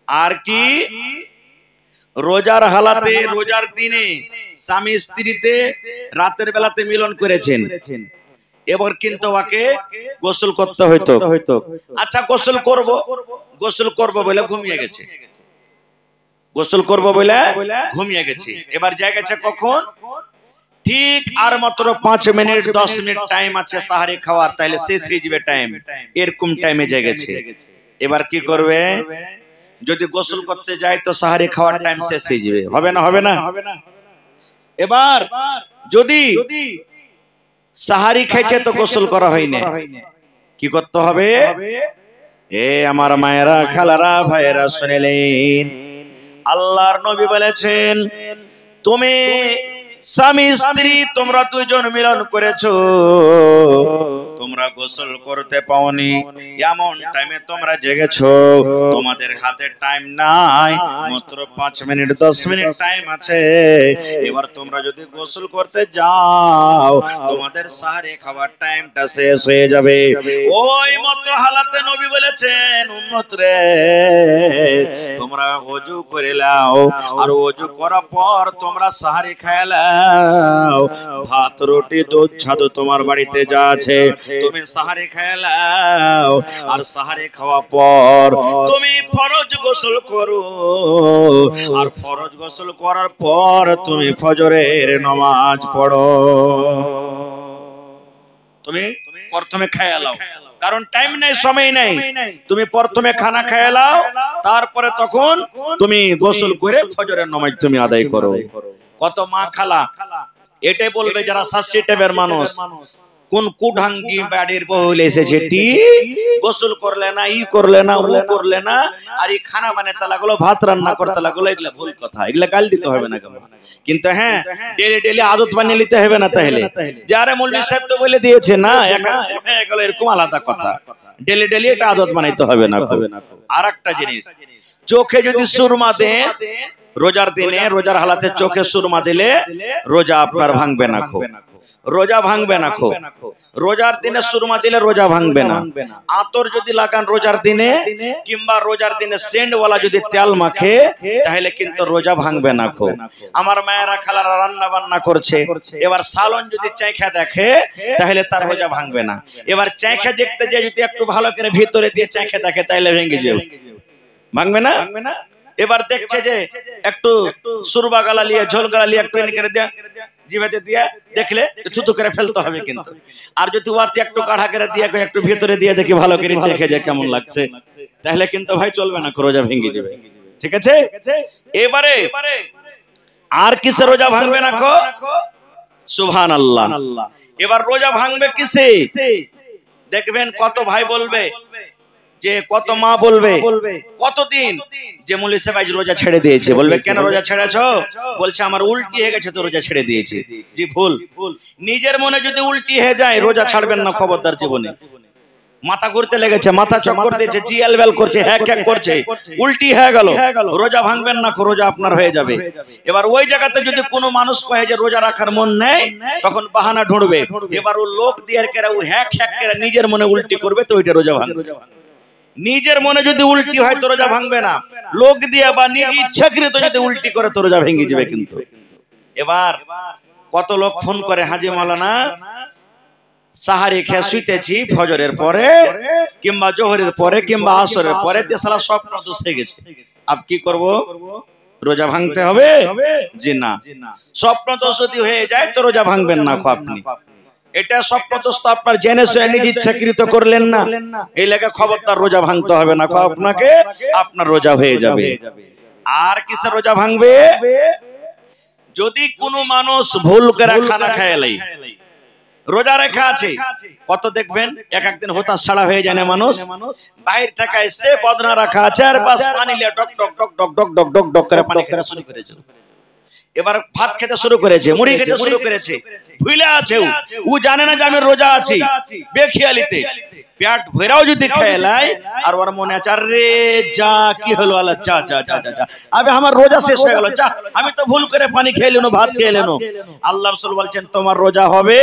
আর কি, রোজার হালাতে রোজার দিনে স্বামী স্ত্রীতে রাতের বেলাতে মিলন করেছেন, এবার কিন্তু ওকে গোসল করতে হইতো। আচ্ছা গোসল করব বলে ঘুমিয়ে গেছে, গোসল করব বলে ঘুমিয়ে গেছে। এবার জায়গাছে কখন? ঠিক আর মাত্র 5 মিনিট 10 মিনিট টাইম আছে সাহারি খাওয়ার, তাহলে শেষ হয়ে যাবে টাইম, এরকম টাইমে জায়গাছে। এবার কি করবে? যদি গোসল করতে যায় তো সাহারি খাওয়ার টাইম শেষ হয়ে যাবে, হবে না? হবে না? এবার যদি সাহারি খেয়েছে তো গোসল করা হয়নি, কি করতে হবে? এ আমার মায়েরা, খালারা, ভাইয়েরা শুনলেন, আল্লাহর নবী বলেছেন তুমি স্বামী স্ত্রী তোমরা দুইজন মিলন করেছো, তোমরা গোসল করতে পাওনি, এমন টাইমে তোমরা জেগেছো, তোমাদের হাতে টাইম নাই, মাত্র 5 মিনিট 10 মিনিট টাইম আছে। এবার তোমরা যদি গোসল করতে যাও তোমাদের সাহারি খাবার টাইমটা শেষ হয়ে যাবে। ওই মতো হালাতে নবী বলেছেন উম্মত রে, তোমরা ওযু করে নাও, আর ওযু করার পর তোমরা সাহারি খেয়ে নাও, ভাত রুটি দুধ ছাদু তোমার বাড়িতে যা আছে তুমি সাহারি খেয়ে নাও, আর সাহারি খাওয়ার পর তুমি ফরজ গোসল করো, আর ফরজ গোসল করার পর তুমি ফজরের নামাজ পড়ো। তুমি প্রথমে খেয়ে নাও, কারণ টাইম নাই, সময় নাই। তুমি প্রথমে খানা খেয়ে নাও, তারপরে তখন তুমি গোসল করে ফজরের নামাজ তুমি আদায় করো। কত মা খালা এটাই বলবে যারা শাস্ত্রী টাইপের মানুষ, কোন কুঢাঙ্গি বাড়ির বউ এসেছে, গোসল করলে না, ই করলে না, ও করলে না, আর এই খানা বানাতে লাগলো, ভাত রান্না করতে লাগলো। এগুলা ভুল কথা, এগুলা গাল দিতে হবে না কেমন, কিন্তু হ্যাঁ ডেলি ডেলি আদত বানিয়ে নিতে হবে না। তাহলে যারা মৌলভী সাহেব তো বলে দিয়েছে না, একাদিন হয়ে গেল, এরকম আলাদা কথা। ডেলি ডেলি এটা আদত বানাইতে হবে না। আর একটা জিনিস, চোখে যদি সুরমা দেন রোজার দিনে, রোজার হালাতে চোখে সুরমা দিলে রোজা আপনার ভাঙবে না, রোজা ভাঙবে না। রোজার দিনে সুরমা দিলে রোজা ভাঙবে না। আতর যদি লাগান রোজার দিনে, কিংবা রোজার দিনে সেন্টওয়ালা যদি তেল মাখে, তাহলে কিন্তু রোজা ভাঙবে না। আমার মায়েরা খালারা রান্না বান্না করছে, এবার সালন যদি চাইখা দেখে তাহলে তার রোজা ভাঙবে না। এবার চাইখা দেখতে যে যদি একটু ভালো করে ভিতরে দিয়ে চাইখা দেখে তাহলে ভেঙে যাবে, ভাঙবে না। এবার দেখছে যে একটু সুরবা গালা লিয়ে, ঝোল গালা লিয়ে একটু এনে করে দেয়া জিভাতে দিয়া দেখলে থুতু করে ফেলতে হবে কিন্তু। আর যদি ওয়াতে একটু কাঢ়া করে দিয়ে একটু ভিতরে দিয়ে দেখি ভালো করে চেখে যায় কেমন লাগছে, তাহলে কিন্তু ভাই চলবে না, রোজা ভেঙে যাবে। ঠিক আছে, এবারে আর কিসে রোজা ভাঙবে না? সুবহানাল্লাহ। এবার রোজা ভাঙবে কিসে? দেখবেন কত ভাই বলবে, যে কত মা বলবে, কতদিন যে মৌলভী সাহেব আজ রোজা ছেড়ে দিয়েছে। বলবে কেন রোজা ছেড়েছো? বলছে আমার উল্টি হয়ে গেছে তো রোজা ছেড়ে দিয়েছি। জি ভুল। নিজের মনে যদি উল্টি হয়ে যায় রোজা ছাড়বেন না, খবরদার। জীবনে মাথা ঘুরতে লেগেছে, মাথা চক্কর দিয়েছে, জিএল বেল করছে, হ্যাক হ্যাক করছে, উল্টি হয়ে গেল, রোজা ভাঙবেন না, রোজা আপনার হয়ে যাবে। এবার ওই জায়গাতে যদি কোনো মানুষ কয়ে যে রোজা রাখার মন নেই, তখন বাহানা ঢুঁড়বে। এবার ও লোক দিয়ে কেরা ও হ্যাক হ্যাক করে নিজের মনে উল্টি করবে, তো ওইটা রোজা ভাঙবে। নিজের মনে যদি উল্টি হয় তো রোজা ভাঙবে না, লোক দিয়ে বা নিজ ইচ্ছাকৃত যদি উল্টি করে তো রোজা ভেঙে যাবে কিন্তু। এবার কত লোক ফোন করে, হাজি মাওলানা সাহারি খেয়ে শুইতেছি, ফজরের পরে কিংবা জোহরের পরে কিংবা আসরের পরে সালা স্বপ্ন দোষ হয়ে গেছে, আপ কি করব? রোজা ভাঙতে হবে? জি না, স্বপ্ন দোষ যদি হয়ে যায় তো রোজা ভাঙবেন না আপনি। এটা স্বপ্ন দোষ তো আপনার জেনে শুনে নিজ ইচ্ছাকৃত করলেন না, এই লেগে খবরদার রোজা ভাঙতে হবে না আপনাকে, আপনার রোজা হয়ে যাবে। আর কিসে রোজা ভাঙবে? যদি কোনো মানুষ ভুল করে খানা খায়লাই, রোজা রেখা আছে, কত দেখবেন এক একদিন হতাশ ছাড়া হয়ে যায় না মানুষ, বাইরে থেকে এসে বদনা রাখা আছে আর বাস পানি লিয়ে ডক ডক ডক ডক ডক ডক ডক ডক করে পানি খেতে শুরু করেছে। এবার ভাত খেতে শুরু করেছে, মুড়ি খেতে শুরু করেছে, ভুলে আছে, ও জানে না যে আমি রোজা আছি, বেখিয়ালিতে পেট ভরাও যদি খেলাই আর ওর মনে আছে আরে যা কি হলো, আল্লাহ যা যা যা যা, আবে আমার রোজা শেষ হয়ে গেল, যা আমি তো ভুল করে পানি খেয়ে এলাম, ভাত খেয়ে এলাম। আল্লাহ রাসূল বলছেন তোমার রোজা হবে,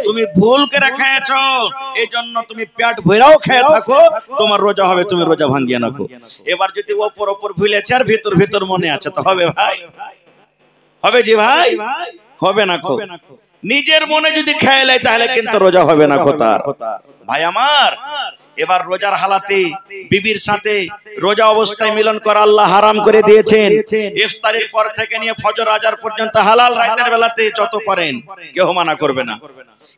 তুমি ভুল করে খেয়েছো, এই জন্য তুমি পেট ভরাও খেয়ে থাকো, তোমার রোজা হবে, তুমি রোজা ভাঙিয়ে নাও। এবার যদি ওপর ওপর ভুলেছে আর ভিতর ভিতর মনে আছে তো হবে ভাই? হবে জি ভাই? হবে না। নিজের মনে যদি খেয়ে নেয় তাহলে কিন্তু রোজা হবে না তার। ভাই আমার, এবার রোজার হালাতে বিবির সাথে রোজা অবস্থায় মিলন করা আল্লাহ হারাম করে দিয়েছেন। ইফতারের পর থেকে নিয়ে ফজর আজান পর্যন্ত হালাল, রাতের বেলাতে যত পারেন কেউ মানা করবে না,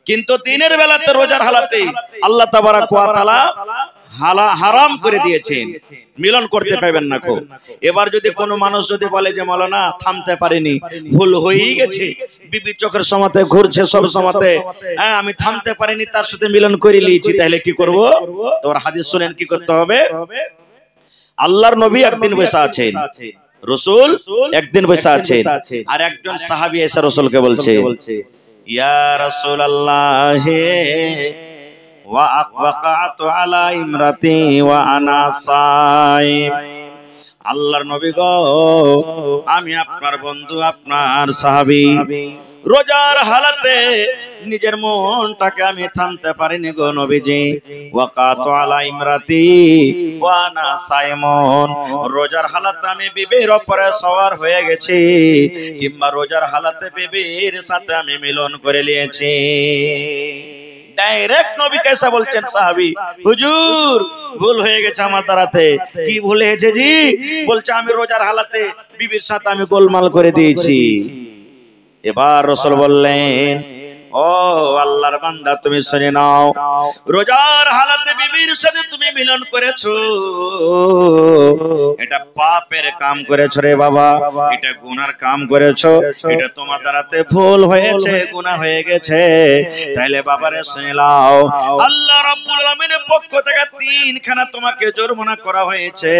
কিন্তু দিনের বেলাতে রোজার হালাতে আল্লাহ তাবারাক ওয়া তাআলা হারাম করে দিয়েছেন, মিলন করতে পারবেন না। এবার যদি কোনো মানুষ যদি বলে যে মাওলানা থামতে পারিনি, ভুল হয়েই গেছে, বিবি চোখের সমাতে ঘুরছে সব সমাতে, হ্যাঁ আমি থামতে পারিনি, তার সাথে মিলন করে নিয়েছি, তাহলে কি করব? তোর হাদিস শুনেন কি করতে হবে। আল্লাহর নবী একদিন বসে আছেন, রাসূল একদিন বসে আছেন, আর একজন সাহাবী এসে রাসূলকে বলছে ইয়া রাসূলুল্লাহ ওয়াকাতু আলা ইমরাতি ওয়া আনা সাইম। আল্লাহর নবী গো, আমি আপনার বন্ধু, আপনার সাহাবী, রোজার হালাতে নিজের মনটাকে আমি থামতে পারিনি গো নবীজি। ওয়াকাতু আলা ইমরাতি ওয়া আনা সাইমুন, রোজার হালাতে আমি বিবির উপরে সওয়ার হয়ে গেছি, কিংবা রোজার হালাতে বিবির সাথে আমি মিলন করে নিয়েছি। ডাইরেক্ট নবী কেসা বলছেন সাহাবী, হুজুর ভুল হয়ে গেছে আমার দ্বারাতে। কি ভুল হয়েছে জি? বলছে আমি রোজার হালাতে বিবির সাথে আমি গোলমাল করে দিয়েছি। এবার রাসূল বললেন ও আল্লাহর বান্দা তুমি শুনে নাও, রোজার হালাতে বিবির সাথে তুমি মিলন করেছো, এটা পাপের কাম করেছো রে বাবা, এটা গুনার কাম করেছো, এটা তোমার দ্বারাতে ভুল হয়েছে, গুনাহ হয়ে গেছে। তাইলে বাবারে শুনে নাও, আল্লাহ রাব্বুল আলামিনের পক্ষ থেকে 3 খানা তোমাকে জরিমানা করা হয়েছে।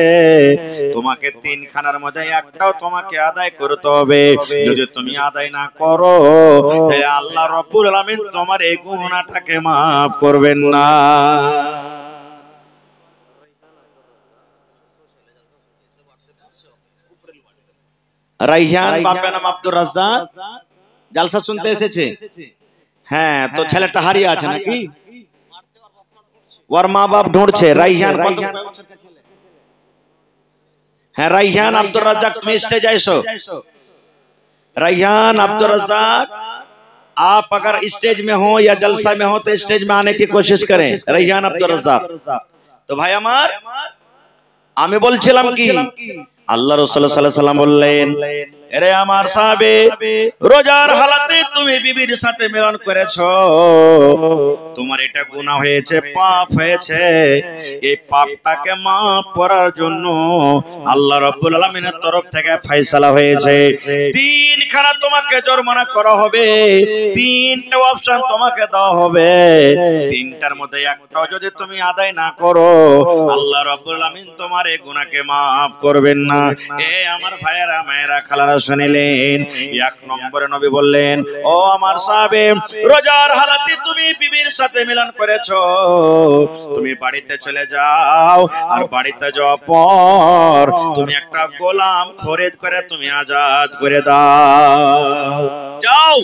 তোমাকে 3 খানার মধ্যে একটাও তোমাকে আদায় করতে হবে। যদি তুমি আদায় না করো তাহলে আল্লাহ রাব্বুল আলামিন তোমার এই গুনাহটাকে maaf করবেন না। রাইহান বাপের নাম আব্দুর রাজ্জাক, জালসা শুনতে এসেছে। হ্যাঁ, তো ছেলেটা হারিয়ে আছে নাকি? ওর মা বাপ ঢুঁড়ছে। রাইহান কত? হ্যাঁ, রাইহান আব্দুর রাজ্জাক তুমি স্টেজে এসো। रायहान अब्दुल रज़ाक, आप अगर स्टेज में हो या जलसा में हो तो स्टेज में आने की कोशिश करें। रायहान अब्दुल रज़ाक। तो भाई আমার আমি বলছিলাম কি, আল্লাহ রাসূল সাল্লাল্লাহু আলাইহি ওয়াসাল্লাম বললেন, এরে আমার সাহাবে, রোজার হালাতে তুমি বিবির সাথে মিলন করেছো, তোমার এটা গুনাহ হয়েছে, পাপ হয়েছে। এই পাপটাকে maaf করার জন্য আল্লাহ রাব্বুল আলামিনের তরফ থেকে ফয়সালা হয়েছে, 3 খানা তোমাকে জরিমানা করা হবে, 3টা অপশন তোমাকে দেওয়া হবে। 3টার মধ্যে একটাও যদি তুমি আদায় না করো আল্লাহ রাব্বুল আলামিন তোমার এই গুনাহকে maaf করবেন না। এ আমার ভাইয়েরা মায়েরা খালারা শুনিলেন, 1 নম্বরে নবী বললেন, ও আমার সাহাবে, রোজার হালাতে তুমি বিবির সাথে মিলন করেছো, তুমি বাড়িতে চলে যাও, আর বাড়িতে যাওয়ার পর তুমি একটা গোলাম খরিদ করে তুমি আজাদ করে দাও। যাও